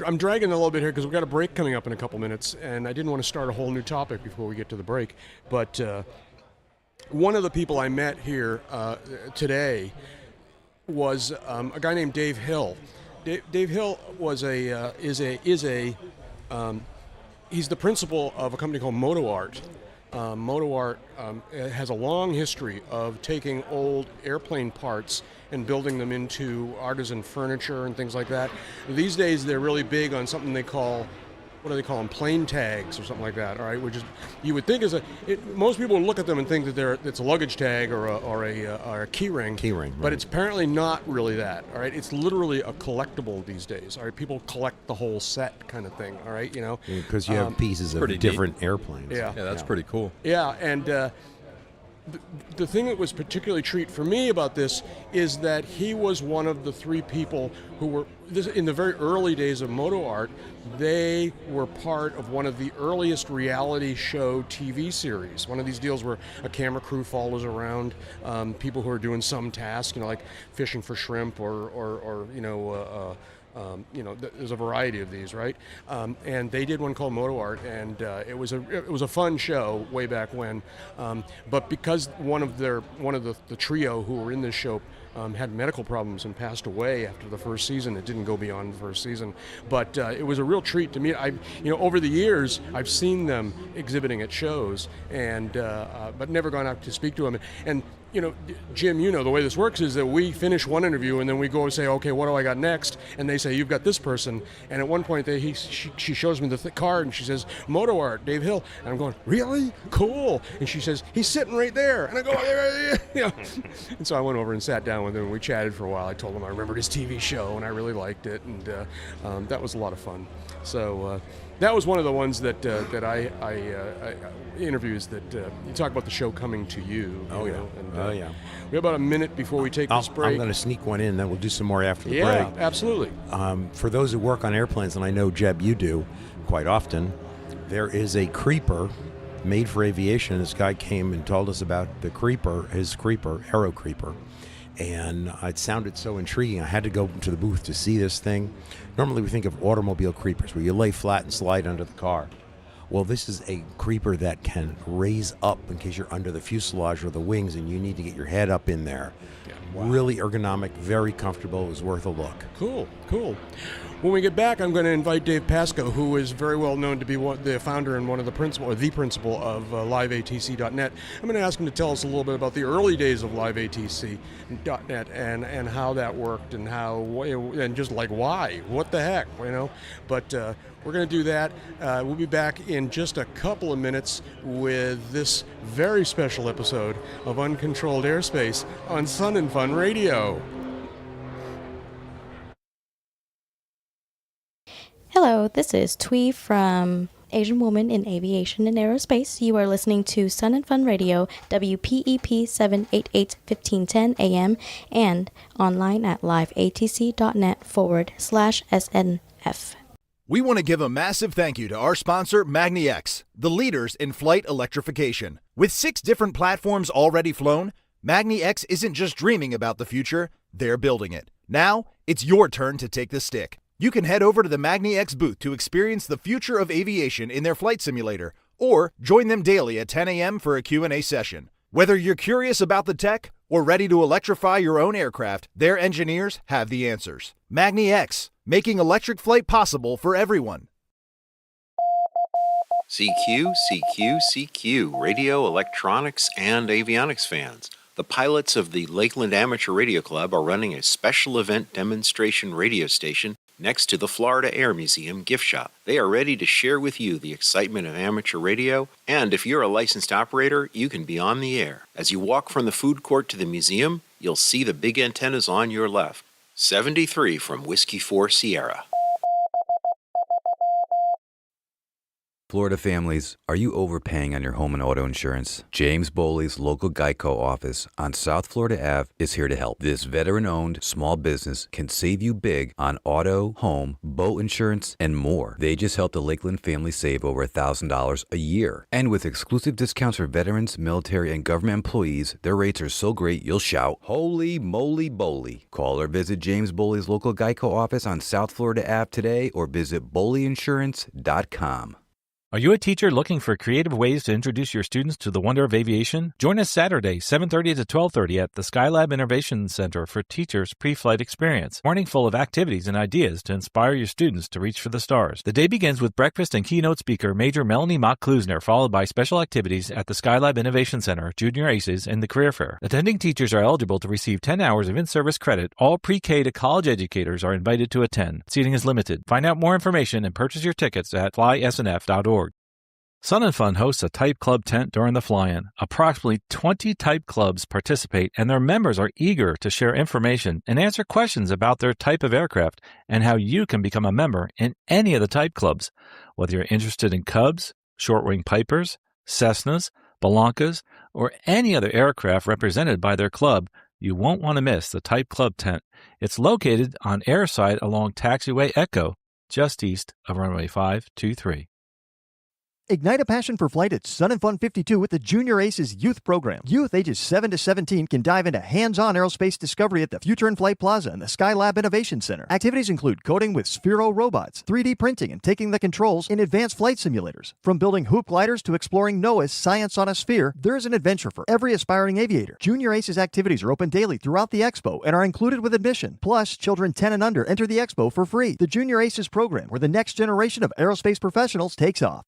I'm dragging a little bit here because we've got a break coming up in a couple minutes, and I didn't want to start a whole new topic before we get to the break. But one of the people I met here today was a guy named Dave Hill. Dave Hill was he's the principal of a company called MotoArt. MotoArt has a long history of taking old airplane parts and building them into artisan furniture and things like that. These days they're really big on something they call, what do they call them, plane tags or something like that, all right, which is, you would think most people would look at them and think that it's a luggage tag or a key ring. Key ring, but it's apparently not really that, all right? It's literally a collectible these days, all right? People collect the whole set kind of thing, all right, Because you have pieces of different airplanes. Yeah, that's pretty cool. Yeah, and the thing that was particularly treat for me about this is that he was one of the 3 people who were, in the very early days of MotoArt, they were part of one of the earliest reality show TV series. One of these deals where a camera crew follows around people who are doing some task, like fishing for shrimp or there's a variety of these, right? And they did one called MotoArt, and it was a fun show way back when. But because one of the trio who were in this show had medical problems and passed away after the first season, it didn't go beyond the first season. But it was a real treat to me. Over the years, I've seen them exhibiting at shows, and but never gone out to speak to them. And Jim, the way this works is that we finish one interview and then we go and say, okay, what do I got next? And they say, you've got this person. And at one point, she shows me the card and she says, Moto Art, Dave Hill. And I'm going, really? Cool. And she says, he's sitting right there. And I go, yeah. And so I went over and sat down with him and we chatted for a while. I told him I remembered his TV show and I really liked it. And that was a lot of fun. So that was one of the ones that I interviews that you talk about the show coming to you. Oh, yeah. And, we have about a minute before we take this break. I'm going to sneak one in, then we'll do some more after the break. Yeah, absolutely. For those who work on airplanes, and I know, Jeb, you do quite often, there is a creeper made for aviation. This guy came and told us about his creeper, Aero Creeper. And it sounded so intriguing. I had to go to the booth to see this thing. Normally we think of automobile creepers where you lay flat and slide under the car. Well, this is a creeper that can raise up in case you're under the fuselage or the wings and you need to get your head up in there. Yeah, wow. Really ergonomic, very comfortable. It was worth a look. Cool. When we get back, I'm going to invite Dave Pasco, who is very well known to be the founder and one of the principal of liveatc.net. I'm going to ask him to tell us a little bit about the early days of liveatc.net and how that worked and just like why, what the heck, But we're going to do that. We'll be back in just a couple of minutes with this very special episode of Uncontrolled Airspace on Sun and Fun Radio. Hello, this is Twee from Asian Woman in Aviation and Aerospace. You are listening to Sun and Fun Radio, WPEP 788 1510 AM, and online at liveatc.net/SNF. We want to give a massive thank you to our sponsor, MagniX, the leaders in flight electrification. With 6 different platforms already flown, MagniX isn't just dreaming about the future, they're building it. Now, it's your turn to take the stick. You can head over to the MagniX booth to experience the future of aviation in their flight simulator, or join them daily at 10 a.m. for a Q&A session. Whether you're curious about the tech or ready to electrify your own aircraft, their engineers have the answers. MagniX, making electric flight possible for everyone. CQ, CQ, CQ, radio, electronics, and avionics fans. The pilots of the Lakeland Amateur Radio Club are running a special event demonstration radio station next to the Florida Air Museum gift shop. They are ready to share with you the excitement of amateur radio, and if you're a licensed operator, you can be on the air. As you walk from the food court to the museum, you'll see the big antennas on your left. 73 from Whiskey 4 Sierra. Florida families, are you overpaying on your home and auto insurance? James Boley's local Geico office on South Florida Ave is here to help. This veteran-owned small business can save you big on auto, home, boat insurance, and more. They just helped a Lakeland family save over $1,000 a year. And with exclusive discounts for veterans, military, and government employees, their rates are so great you'll shout, "Holy moly Boley." Call or visit James Boley's local Geico office on South Florida Ave today or visit boleyinsurance.com. Are you a teacher looking for creative ways to introduce your students to the wonder of aviation? Join us Saturday, 7:30 to 12:30 at the Skylab Innovation Center for Teachers Pre-Flight Experience. Morning full of activities and ideas to inspire your students to reach for the stars. The day begins with breakfast and keynote speaker Major Melanie Mock-Klusner, followed by special activities at the Skylab Innovation Center, Junior Aces, and the Career Fair. Attending teachers are eligible to receive 10 hours of in-service credit. All pre-K to college educators are invited to attend. Seating is limited. Find out more information and purchase your tickets at flysnf.org. Sun and Fun hosts a type club tent during the fly-in. Approximately 20 type clubs participate, and their members are eager to share information and answer questions about their type of aircraft and how you can become a member in any of the type clubs. Whether you're interested in Cubs, short-wing Pipers, Cessnas, Balancas, or any other aircraft represented by their club, you won't want to miss the Type Club tent. It's located on airside along Taxiway Echo, just east of runway 523. Ignite a passion for flight at Sun and Fun 52 with the Junior Aces Youth Program. Youth ages 7 to 17 can dive into hands-on aerospace discovery at the Future in Flight Plaza and the Skylab Innovation Center. Activities include coding with Sphero robots, 3D printing, and taking the controls in advanced flight simulators. From building hoop gliders to exploring NOAA's Science on a Sphere, there is an adventure for every aspiring aviator. Junior Aces activities are open daily throughout the expo and are included with admission. Plus, children 10 and under enter the expo for free. The Junior Aces program, where the next generation of aerospace professionals takes off.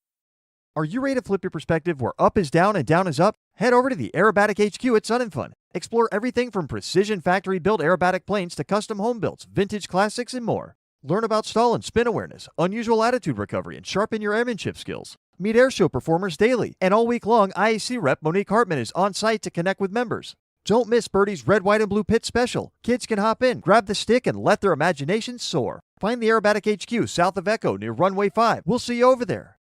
Are you ready to flip your perspective where up is down and down is up? Head over to the Aerobatic HQ at Sun and Fun. Explore everything from precision factory-built aerobatic planes to custom home builds, vintage classics, and more. Learn about stall and spin awareness, unusual attitude recovery, and sharpen your airmanship skills. Meet airshow performers daily, and all week long, IAC rep Monique Hartman is on site to connect with members. Don't miss Birdie's Red, White, and Blue Pit Special. Kids can hop in, grab the stick, and let their imaginations soar. Find the Aerobatic HQ south of Echo near Runway 5. We'll see you over there.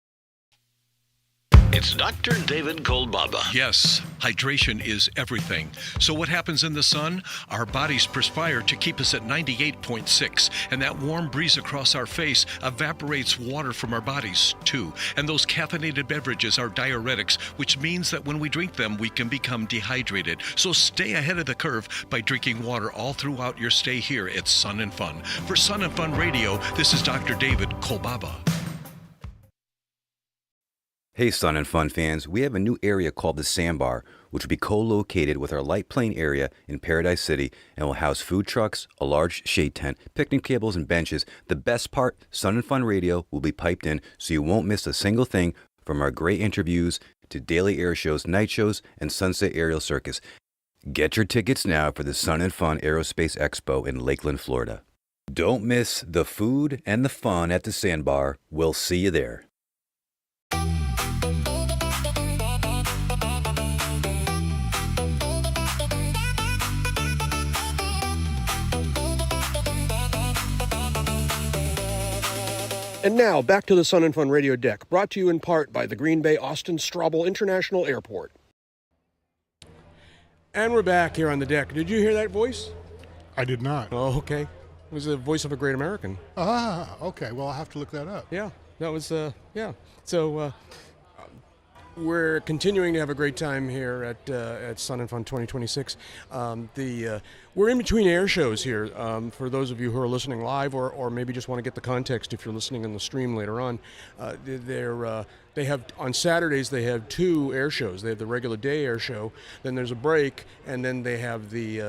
It's Dr. David Kolbaba. Yes, hydration is everything. So what happens in the sun? Our bodies perspire to keep us at 98.6, and that warm breeze across our face evaporates water from our bodies too. And those caffeinated beverages are diuretics, which means that when we drink them, we can become dehydrated. So stay ahead of the curve by drinking water all throughout your stay here at Sun and Fun. For Sun and Fun Radio, this is Dr. David Kolbaba. Hey, Sun and Fun fans, we have a new area called the Sandbar, which will be co-located with our light plane area in Paradise City and will house food trucks, a large shade tent, picnic tables, and benches. The best part, Sun and Fun Radio will be piped in, so you won't miss a single thing from our great interviews to daily air shows, night shows, and Sunset Aerial Circus. Get your tickets now for the Sun and Fun Aerospace Expo in Lakeland, Florida. Don't miss the food and the fun at the Sandbar. We'll see you there. And now, back to the Sun and Fun Radio deck, brought to you in part by the Green Bay Austin Straubel International Airport. And we're back here on the deck. Did you hear that voice? I did not. Oh, okay. It was the voice of a great American. Ah, okay. Well, I'll have to look that up. Yeah, that was, yeah. So, we're continuing to have a great time here at Sun and Fun 2026. We're in between air shows here. For those of you who are listening live, or maybe just want to get the context if you're listening on the stream later on, they have on Saturdays they have two air shows. They have the regular day air show, then there's a break, and then they have the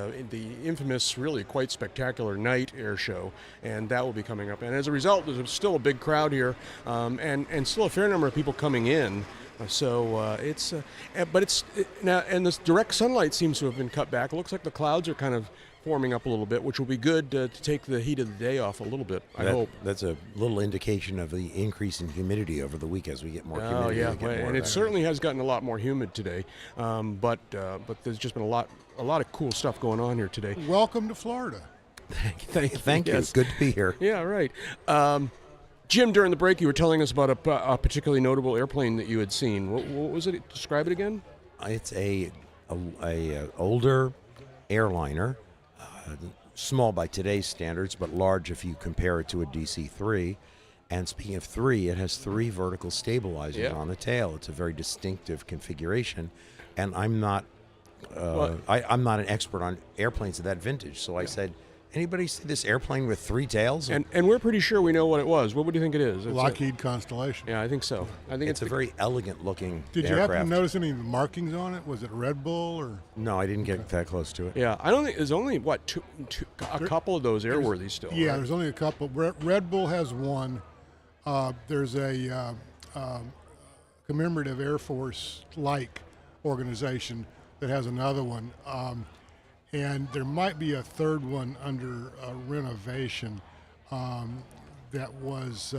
infamous, really quite spectacular night air show, and that will be coming up. And as a result, there's still a big crowd here, and still a fair number of people coming in. So now, and this direct sunlight seems to have been cut back. It looks like the clouds are kind of forming up a little bit, which will be good to take the heat of the day off a little bit, I hope. That's a little indication of the increase in humidity over the week as we get more humidity. Oh, yeah, and it certainly has gotten a lot more humid today, but there's just been a lot of cool stuff going on here today. Welcome to Florida. Thank you. Yes. Good to be here. Yeah, right. Jim, during the break, you were telling us about a particularly notable airplane that you had seen. What was it? Describe it again. It's a older airliner, small by today's standards, but large if you compare it to a DC-3. And speaking of three, it has three vertical stabilizers on the tail. It's a very distinctive configuration, and I'm not I'm not an expert on airplanes of that vintage. So I said, anybody see this airplane with three tails? And we're pretty sure we know what it was. What would you think it is? Lockheed Constellation. Yeah, I think so. I think it's a very elegant looking Did you aircraft. happen to notice any markings on it? Was it Red Bull or? No, I didn't get that close to it. Yeah, I don't think there's only a couple of those airworthies still. Yeah, right? there's only a couple. Red Bull has one. There's a commemorative Air Force-like organization that has another one. And there might be a third one under renovation that was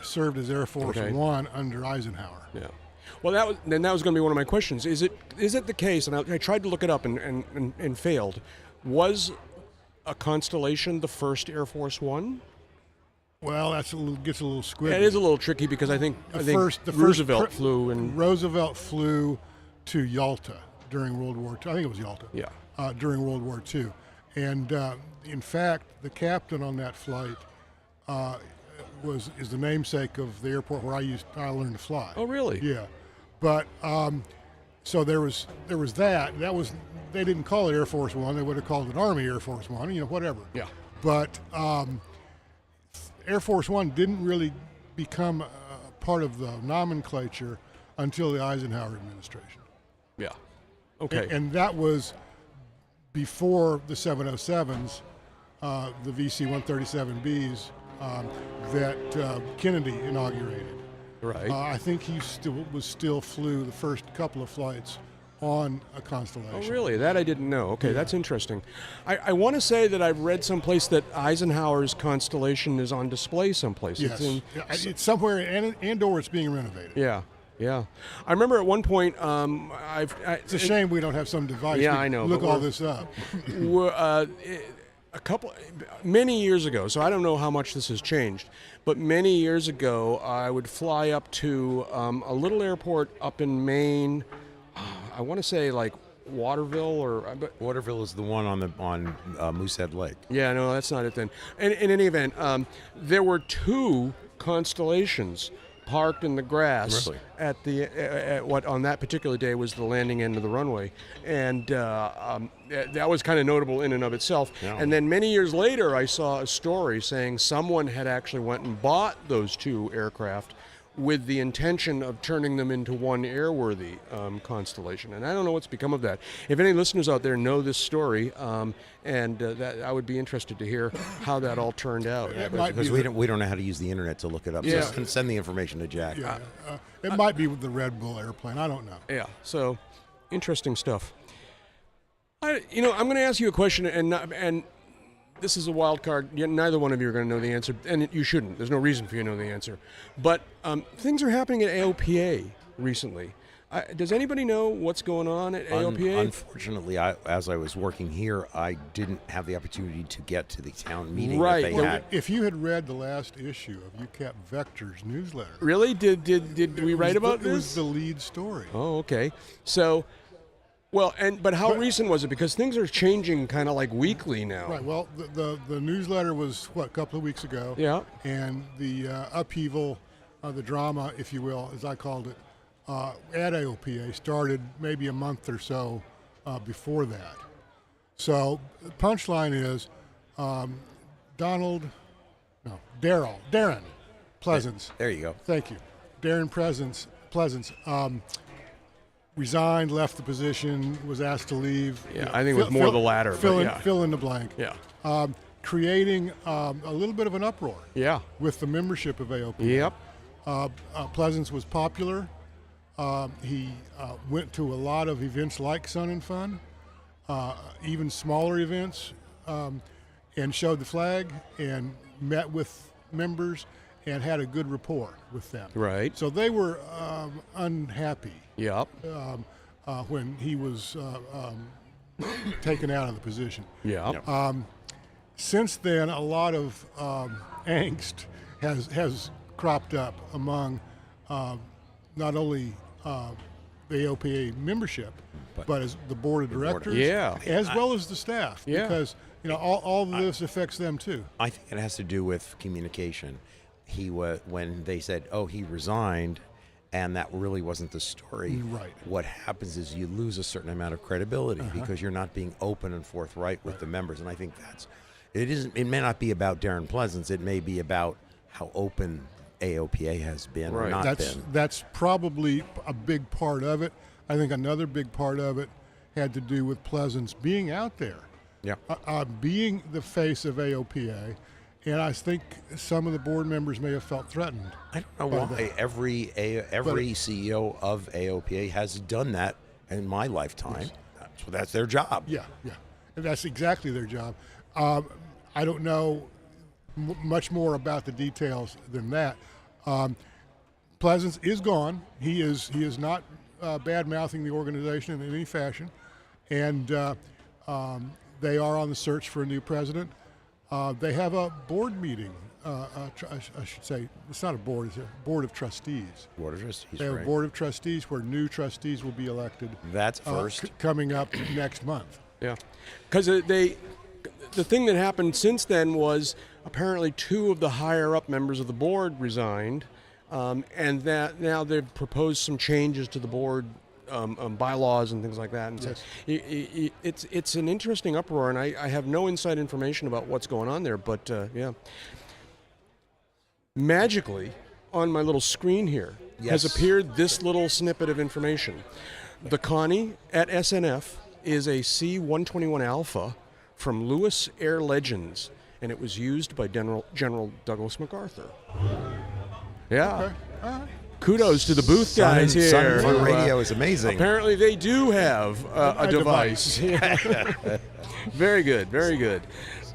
served as Air Force One under Eisenhower. Yeah. Well, that was going to be one of my questions. Is it the case? And I tried to look it up and failed. Was a Constellation the first Air Force One? Well, gets a little squiggly. It is a little tricky because I think Roosevelt flew to Yalta during World War II. I think it was Yalta. Yeah. During World War II. And in fact, the captain on that flight is the namesake of the airport where I learned to fly. Oh, really? Yeah. But so there was that. They didn't call it Air Force One. They would have called it Army Air Force One, whatever. Yeah. But Air Force One didn't really become part of the nomenclature until the Eisenhower administration. Yeah. Okay. And that was before the 707s, the VC-137Bs that Kennedy inaugurated. Right. I think he still flew the first couple of flights on a Constellation. Oh, really? That I didn't know. Okay, that's interesting. I want to say that I've read someplace that Eisenhower's Constellation is on display someplace. Yes. It's somewhere, and/or it's being renovated. Yeah. Yeah, I remember at one point. It's a shame we don't have some device. Yeah, we I know. Look all this up. Many years ago. So I don't know how much this has changed, but many years ago, I would fly up to a little airport up in Maine. I want to say like Waterville Waterville is the one on Moosehead Lake. Yeah, no, that's not it then. In any event, there were 2 Constellations parked in the grass at what on that particular day was the landing end of the runway, and that was kind of notable in and of itself. Yeah. And then many years later, I saw a story saying someone had actually went and bought those 2 aircraft with the intention of turning them into one airworthy Constellation. And I don't know what's become of that. If any listeners out there know this story, that I would be interested to hear how that all turned out. Because we don't know how to use the internet to look it up. Yeah. So send the information to Jack. Yeah, it might be with the Red Bull airplane. I don't know. Yeah, so interesting stuff. I'm going to ask you a question, and this is a wild card. Neither one of you are going to know the answer, and you shouldn't. There's no reason for you to know the answer. But things are happening at AOPA recently. Does anybody know what's going on at AOPA? Unfortunately, as I was working here, I didn't have the opportunity to get to the town meeting Right. that they had. If you had read the last issue of UCAP Vector's newsletter. Really? Did we write about this? It was the lead story. Oh, okay. So, but how recent was it? Because things are changing kind of like weekly now. Right. Well, the newsletter was, a couple of weeks ago. Yeah. And the upheaval, the drama, if you will, as I called it, at AOPA started maybe a month or so before that. So the punchline is Darren Pleasance. There you go. Thank you. Darren Pleasance resigned, left the position, was asked to leave. Yeah, I think it was more the latter. Fill in the blank. Yeah. Creating a little bit of an uproar. Yeah. With the membership of AOPA. Yep. Pleasance was popular. He went to a lot of events like Sun and Fun, even smaller events, and showed the flag and met with members and had a good rapport with them. Right. So they were unhappy. Yep. When he was taken out of the position. Yeah. Since then, a lot of angst has cropped up among not only the AOPA membership, but as the board of directors, as well as the staff, because all of this affects them too. I think it has to do with communication. When they said, "Oh, he resigned," and that really wasn't the story. Right. What happens is you lose a certain amount of credibility because you're not being open and forthright with the members, and I think it may not be about Darren Pleasance. It may be about how open AOPA has been or not been. That's probably a big part of it. I think another big part of it had to do with Pleasance being out there, being the face of AOPA, and I think some of the board members may have felt threatened. I don't know why every CEO of AOPA has done that in my lifetime. So that's their job. Yeah, and that's exactly their job. I don't know much more about the details than that. Pleasance is gone. He is not bad-mouthing the organization in any fashion, and they are on the search for a new president. They have a board meeting. I should say it's not a board; it's a board of trustees. Board of trustees. They have a board of trustees where new trustees will be elected. That's first coming up next month. Yeah, because the thing that happened since then was apparently 2 of the higher-up members of the board resigned, and that now they've proposed some changes to the board bylaws and things like that. And yes. So it's an interesting uproar, and I have no inside information about what's going on there, but yeah. Magically, on my little screen here has appeared this little snippet of information. The Connie at SNF is a C-121 Alpha from Lewis Air Legends, and it was used by General Douglas MacArthur. Yeah. Okay. All right. kudos to the booth guys here. Sun and Fun Radio is amazing. Apparently they do have a device. Very good, very good.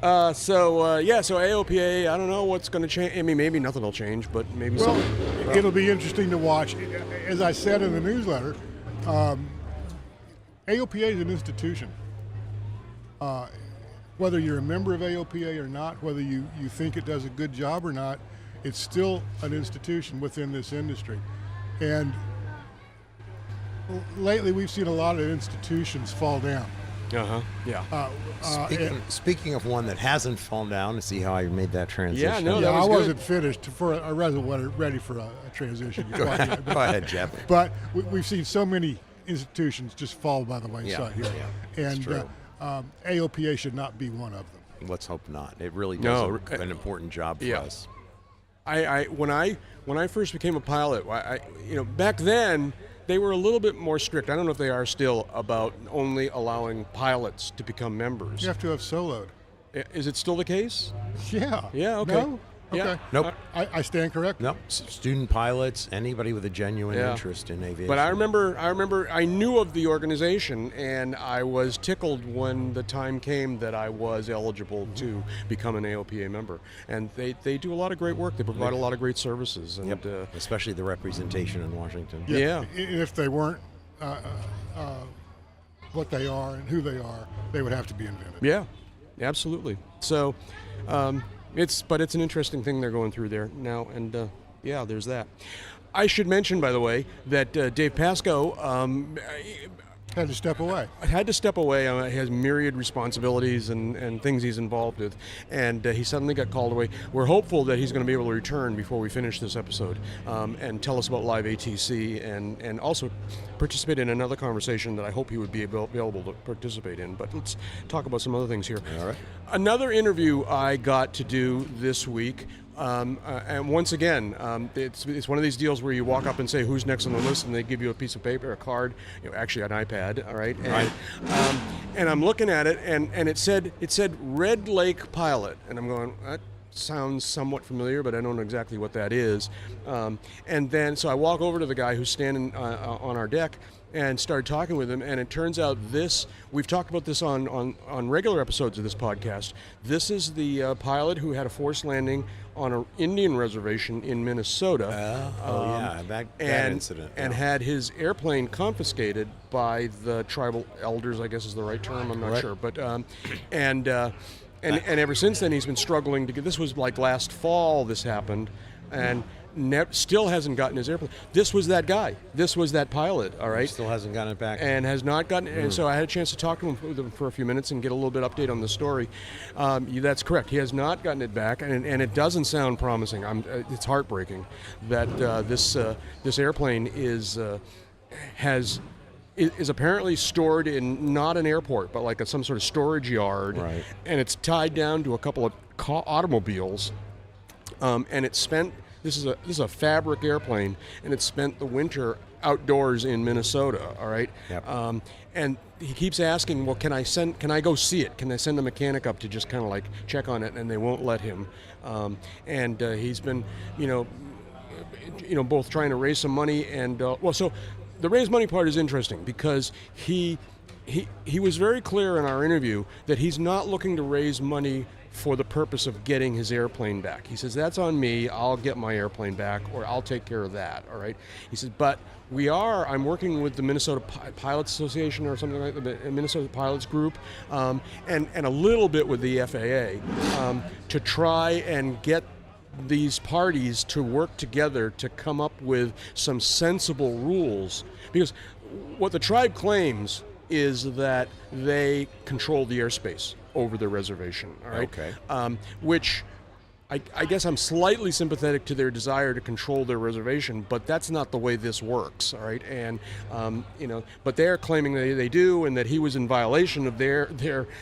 So AOPA, I don't know what's going to change. I mean, maybe nothing will change, but maybe something. It'll be interesting to watch. As I said in the newsletter, AOPA is an institution. Whether you're a member of AOPA or not, whether you think it does a good job or not, it's still an institution within this industry. And lately we've seen a lot of institutions fall down. Yeah. Speaking of one that hasn't fallen down, to see how I made that transition. I wasn't finished. I wasn't ready for a transition. Go ahead, Jeff. But we've seen so many institutions just fall by the wayside here. And AOPA should not be one of them. Let's hope not. It really does an important job for us. When I first became a pilot, back then they were a little bit more strict. I don't know if they are still, about only allowing pilots to become members. You have to have soloed. Is it still the case? Yeah. Yeah. Okay. No? Okay. Yeah. Nope. I stand correct. Nope. Student pilots, anybody with a genuine interest in aviation. But I remember I knew of the organization, and I was tickled when the time came that I was eligible to become an AOPA member. And they do a lot of great work. They provide a lot of great services. And especially the representation in Washington. Yeah. If they weren't what they are and who they are, they would have to be invented. Yeah, absolutely. So it's an interesting thing they're going through there now, and there's that. I should mention, by the way, that Dave Pascoe had to step away. He has myriad responsibilities and things he's involved with, and he suddenly got called away. We're hopeful that he's going to be able to return before we finish this episode and tell us about Live ATC and also participate in another conversation that I hope he would be available to participate in. But let's talk about some other things here. All right. Another interview I got to do this week. And once again, it's one of these deals where you walk up and say who's next on the list, and they give you a piece of paper, a card, actually an iPad, all right? And I'm looking at it, and it said Red Lake Pilot, and I'm going, that sounds somewhat familiar, but I don't know exactly what that is. And then so I walk over to the guy who's standing on our deck and started talking with him, and it turns out we've talked about this on regular episodes of this podcast. This is the pilot who had a forced landing on an Indian reservation in Minnesota. That incident. And had his airplane confiscated by the tribal elders, I guess is the right term, I'm not sure. But and ever since then he's been struggling to get, this was like last fall this happened, and still hasn't gotten his airplane. This was that guy. This was that pilot, all right? Still hasn't gotten it back. And has not gotten it. And so I had a chance to talk to him for a few minutes and get a little bit update on the story. That's correct. He has not gotten it back, and it doesn't sound promising. It's heartbreaking that this airplane is apparently stored in not an airport, but like some sort of storage yard. Right. And it's tied down to a couple of automobiles, and it's spent. This is a fabric airplane, and it spent the winter outdoors in Minnesota. All right. Yep. And he keeps asking, well, can I go see it? Can I send a mechanic up to just kind of like check on it? And they won't let him. And he's been, both trying to raise some money and so the raise money part is interesting because he was very clear in our interview that he's not looking to raise money for the purpose of getting his airplane back. He says, that's on me, I'll get my airplane back, or I'll take care of that, all right? He says, but I'm working with the Minnesota Pilots Association or something like that, the Minnesota Pilots Group, and a little bit with the FAA to try and get these parties to work together to come up with some sensible rules. Because what the tribe claims is that they control the airspace over the reservation, all right? Okay. Which I guess I'm slightly sympathetic to their desire to control their reservation, but that's not the way this works, all right? And, but they're claiming that they do and that he was in violation of their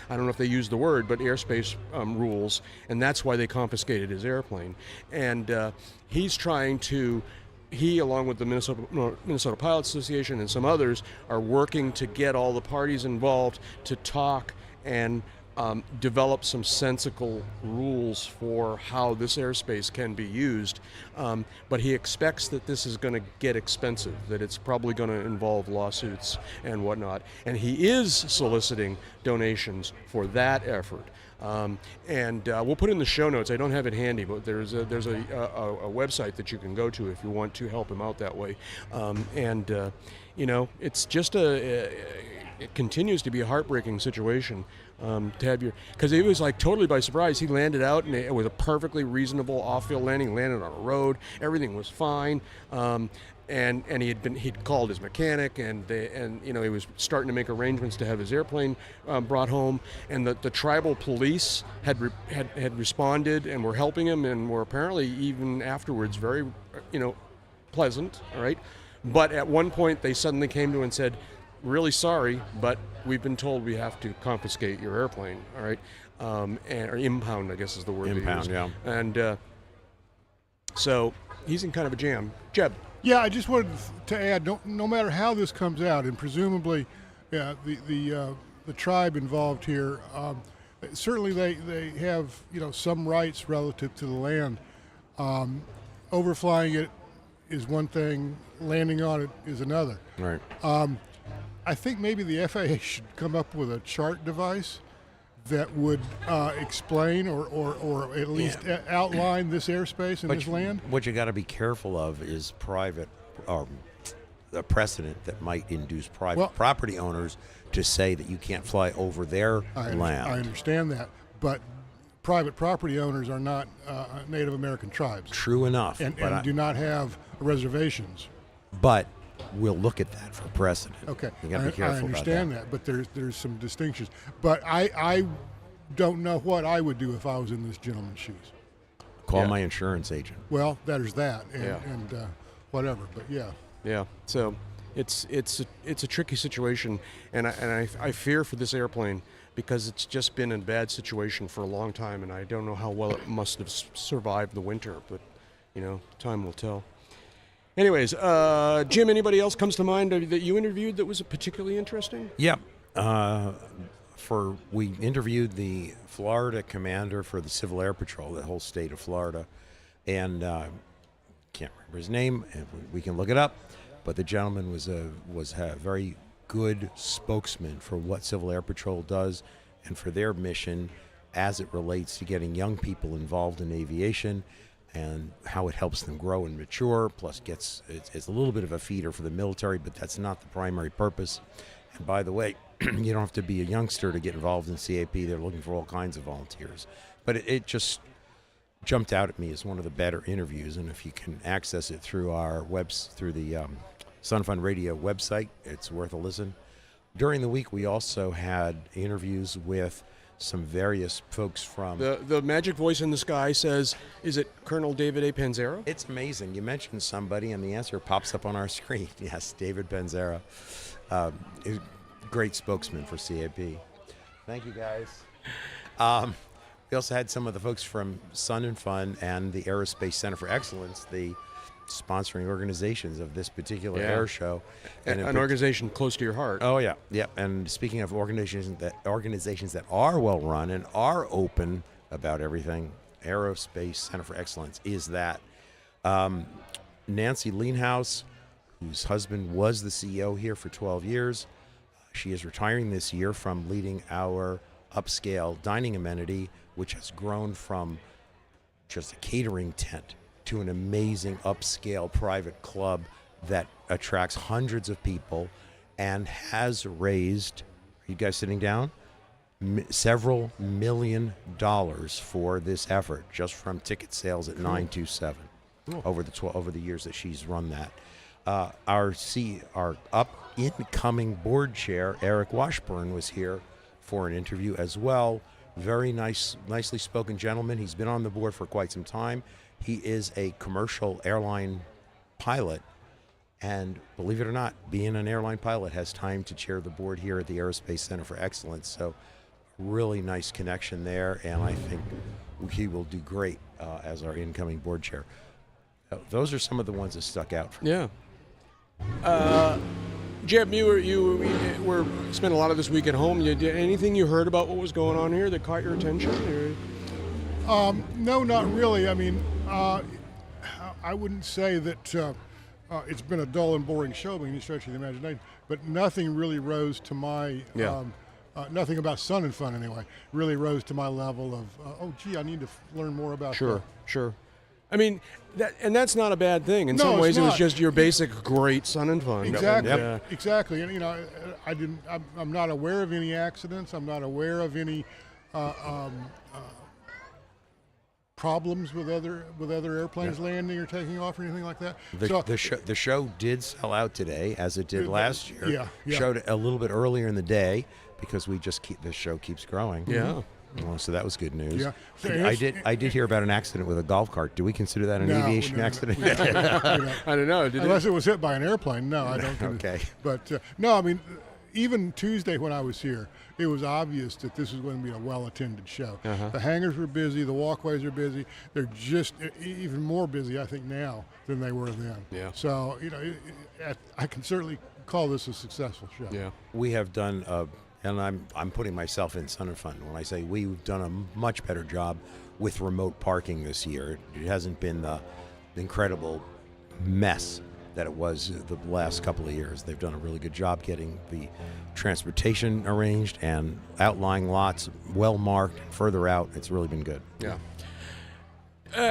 I don't know if they used the word, but airspace rules, and that's why they confiscated his airplane. And he's trying to, along with the Minnesota Pilots Association and some others, are working to get all the parties involved to talk and develop some sensible rules for how this airspace can be used, but he expects that this is going to get expensive, that it's probably going to involve lawsuits and whatnot, and he is soliciting donations for that effort. And we'll put in the show notes. I don't have it handy, but there's a website that you can go to if you want to help him out that way. It's just it continues to be a heartbreaking situation to have because it was like totally by surprise. He landed out and it was a perfectly reasonable off-field landing. He landed on a road. Everything was fine. And he'd called his mechanic, and he was starting to make arrangements to have his airplane brought home, and the tribal police had responded and were helping him, and were apparently even afterwards very pleasant. All right, but at one point they suddenly came to him and said, "Really sorry, but we've been told we have to confiscate your airplane." All right, or impound, I guess is the word. Impound, they use. yeah. And so he's in kind of a jam. Jeb. Yeah, I just wanted to add, no matter how this comes out, and presumably the tribe involved here, certainly they have some rights relative to the land. Overflying it is one thing, landing on it is another. Right. I think maybe the FAA should come up with a chart device that would explain or at least outline this airspace and this land. What you got to be careful of is private, the precedent that might induce private property owners to say that you can't fly over their land. I understand that, but private property owners are not Native American tribes. True enough. And do not have reservations. But we'll look at that for precedent. Okay, you got to be careful. I understand about that, but there's some distinctions. But I don't know what I would do if I was in this gentleman's shoes. Call my insurance agent. Well, there's that, and whatever. But yeah. So it's a tricky situation, and I fear for this airplane because it's just been in a bad situation for a long time, and I don't know how well it must have survived the winter. But time will tell. Anyways, Jim, anybody else comes to mind that you interviewed that was particularly interesting? Yeah. We interviewed the Florida commander for the Civil Air Patrol, the whole state of Florida, and can't remember his name, and we can look it up, but the gentleman was a very good spokesman for what Civil Air Patrol does and for their mission as it relates to getting young people involved in aviation and how it helps them grow and mature, plus it's a little bit of a feeder for the military, but that's not the primary purpose. And by the way, you don't have to be a youngster to get involved in CAP. They're looking for all kinds of volunteers. But it just jumped out at me as one of the better interviews, and if you can access it through the Sun Fun Radio website, it's worth a listen. During the week, we also had interviews with some various folks from... The magic voice in the sky says, is it Colonel David A. Panzera? It's amazing. You mentioned somebody, and the answer pops up on our screen. Yes, David Panzera. Great spokesman for CAP. Thank you, guys. We also had some of the folks from Sun and Fun and the Aerospace Center for Excellence, the sponsoring organizations of this particular air show. And an organization close to your heart. Oh, yeah. Yeah. And speaking of organizations that are well run and are open about everything, Aerospace Center for Excellence is that. Nancy Leanhouse, whose husband was the CEO here for 12 years, she is retiring this year from leading our upscale dining amenity, which has grown from just a catering tent to an amazing upscale private club that attracts hundreds of people and has raised, are you guys sitting down? Several $1 million for this effort just from ticket sales at 927 over the years that she's run that. Our incoming board chair, Eric Washburn, was here for an interview as well. Very nicely spoken gentleman. He's been on the board for quite some time. He is a commercial airline pilot, and believe it or not, being an airline pilot has time to chair the board here at the Aerospace Center for Excellence. So really nice connection there, and I think he will do great as our incoming board chair. Those are some of the ones that stuck out for me. Yeah. Jeb, you were spent a lot of this week at home. Anything you heard about what was going on here that caught your attention? No, not really. I mean, I wouldn't say that it's been a dull and boring show by any stretch of the imagination, but nothing really rose to my, nothing about Sun and Fun anyway, really rose to my level of, I need to learn more about that. Sure. I mean, that's not a bad thing. In No, some it's ways, it was not. just your basic great Sun and Fun. Exactly. Exactly. And I'm not aware of any accidents. I'm not aware of any problems with other airplanes landing or taking off or anything like that. The show did sell out today, as it did last year. Yeah. Showed a little bit earlier in the day because the show keeps growing. Yeah. So that was good news. Yeah. I did hear about an accident with a golf cart. Do we consider that an aviation accident? I don't know. Unless it was hit by an airplane. No, I don't think. Okay. But no, I mean, even Tuesday when I was here, it was obvious that this was going to be a well-attended show. The hangars were busy. The walkways are busy. They're just even more busy, I think, now than they were then. Yeah. So, I can certainly call this a successful show. Yeah. We have done, and I'm putting myself in Sun and Fun when I say we've done a much better job with remote parking this year. It hasn't been the incredible mess that it was the last couple of years. They've done a really good job getting the transportation arranged and outlying lots well marked further out. It's really been good. Yeah.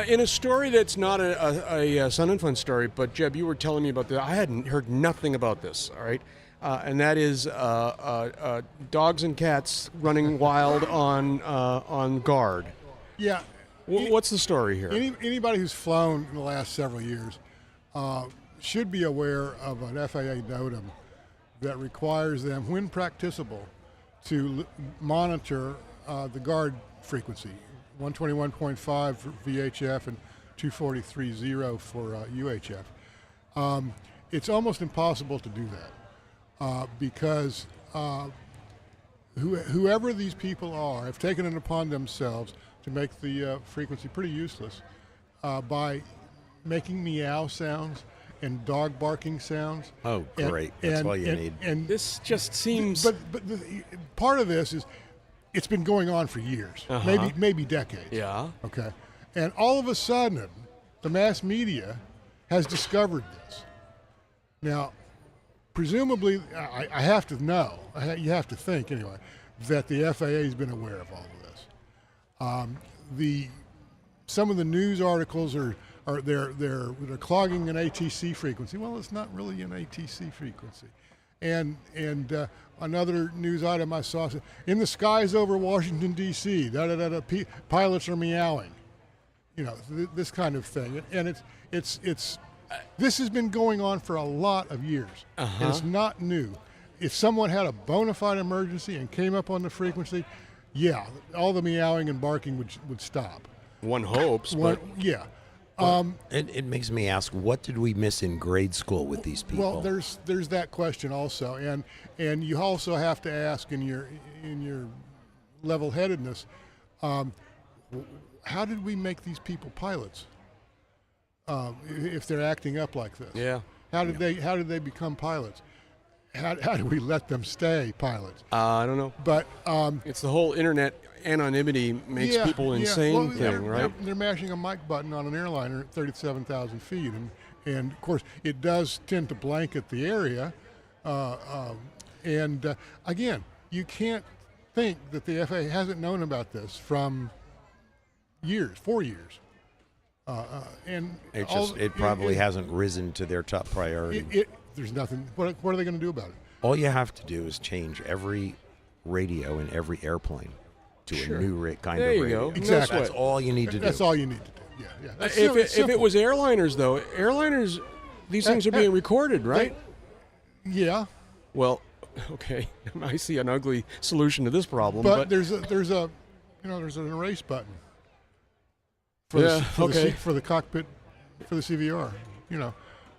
In a story that's not a Sun and Fun story, but Jeb, you were telling me about this. I hadn't heard nothing about this, all right? And that is dogs and cats running wild on guard. Yeah. What's the story here? Anybody who's flown in the last several years should be aware of an FAA NOTAM that requires them, when practicable, to monitor the guard frequency, 121.5 for VHF and 243.0 for UHF. It's almost impossible to do that because whoever these people are have taken it upon themselves to make the frequency pretty useless by making meow sounds and dog barking sounds. Oh, great. That's all you need. And this just seems... But part of this is it's been going on for years, maybe decades. Yeah. Okay. And all of a sudden, the mass media has discovered this. Now, presumably, I have to know, you have to think anyway, that the FAA has been aware of all of this. Some of the news articles they're clogging an ATC frequency. Well, it's not really an ATC frequency. And another news item I saw said, in the skies over Washington D.C., pilots are meowing. This kind of thing. And this has been going on for a lot of years. And it's not new. If someone had a bona fide emergency and came up on the frequency, yeah, all the meowing and barking would stop. One hopes. Yeah. It makes me ask, what did we miss in grade school with these people? Well, there's that question also, and you also have to ask in your level-headedness, how did we make these people pilots? If they're acting up like this, yeah. How did they become pilots? How do we let them stay pilots? I don't know, but it's the whole internet anonymity makes people insane thing, right? They're mashing a mic button on an airliner at 37,000 feet, and of course it does tend to blanket the area. Again, you can't think that the FAA hasn't known about this from 4 years. It probably hasn't risen to their top priority. There's nothing. What are they going to do about it? All you have to do is change every radio in every airplane to a new kind of radio. There you go. Exactly. That's all you need to do. That's all you need to do. Yeah. If it was airliners, though, these things are being recorded, right? Yeah. Well, okay. I see an ugly solution to this problem, but there's an erase button. For the cockpit, for the CVR,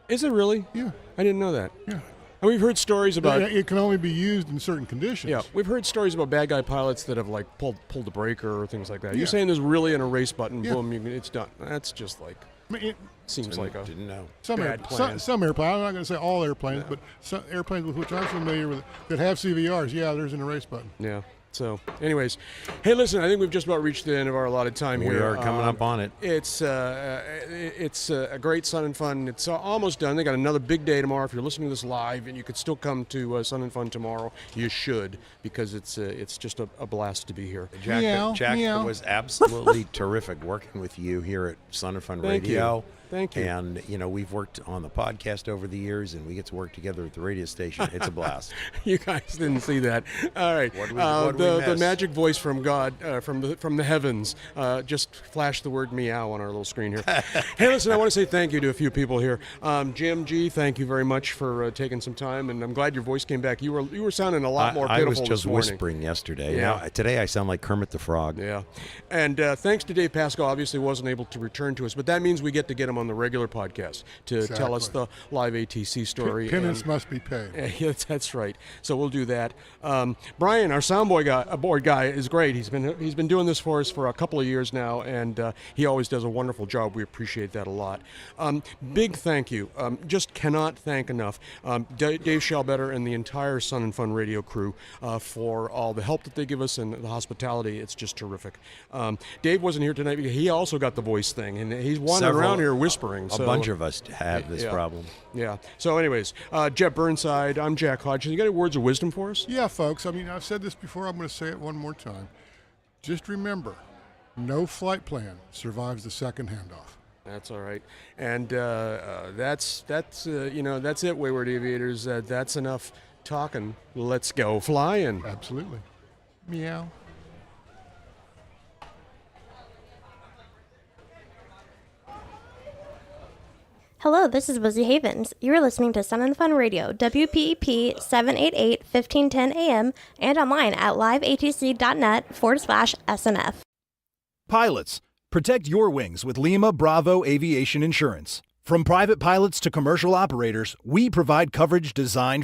Is it really? Yeah. I didn't know that. Yeah. And we've heard stories about... It can only be used in certain conditions. Yeah, we've heard stories about bad guy pilots that have, pulled a breaker or things like that. You're saying there's really an erase button, boom, it's done. That's just Seems like a didn't know. Some bad plan. some airplanes. I'm not going to say all airplanes, but some airplanes with which I'm familiar with that have CVRs. Yeah, there's an erase button. Yeah. So, anyways, hey, listen, I think we've just about reached the end of our allotted time here. We are coming up on it. It's a great Sun and Fun. It's almost done. They got another big day tomorrow. If you're listening to this live and you could still come to Sun and Fun tomorrow, you should, because it's just a blast to be here. Jack was absolutely terrific working with you here at Sun and Fun Radio. Thank you. And, we've worked on the podcast over the years, and we get to work together at the radio station. It's a blast. You guys didn't see that. All right. The magic voice from God, from the heavens, just flashed the word meow on our little screen here. Hey, listen, I want to say thank you to a few people here. Jim G, thank you very much for taking some time, and I'm glad your voice came back. You were sounding a lot more pitiful I was just this morning. whispering yesterday. Yeah. Now, today I sound like Kermit the Frog. Yeah. And thanks to Dave Pascal, obviously wasn't able to return to us, but that means we get to get him on the regular podcast to tell us the live ATC story. Penance must be paid. Yeah, that's right. So we'll do that. Brian, our soundboard guy, is great. He's been doing this for us for a couple of years now, and he always does a wonderful job. We appreciate that a lot. Big thank you. Just cannot thank enough Dave Shalbetter and the entire Sun and Fun Radio crew for all the help that they give us and the hospitality. It's just terrific. Dave wasn't here tonight because he also got the voice thing, and he's wandering around here whispering. A bunch of us have this problem. Yeah. So anyways, Jeff Burnside, I'm Jack Hodgson. You got any words of wisdom for us? Yeah, folks. I mean, I've said this before. I'm going to say it one more time. Just remember, no flight plan survives the second handoff. That's all right. And that's it, Wayward Aviators. That's enough talking. Let's go flying. Absolutely. Meow. Hello, this is Lizzie Havens. You're listening to Sun and Fun Radio, WPEP 788 1510 AM, and online at liveatc.net/SNF. Pilots, protect your wings with Lima Bravo Aviation Insurance. From private pilots to commercial operators, we provide coverage designed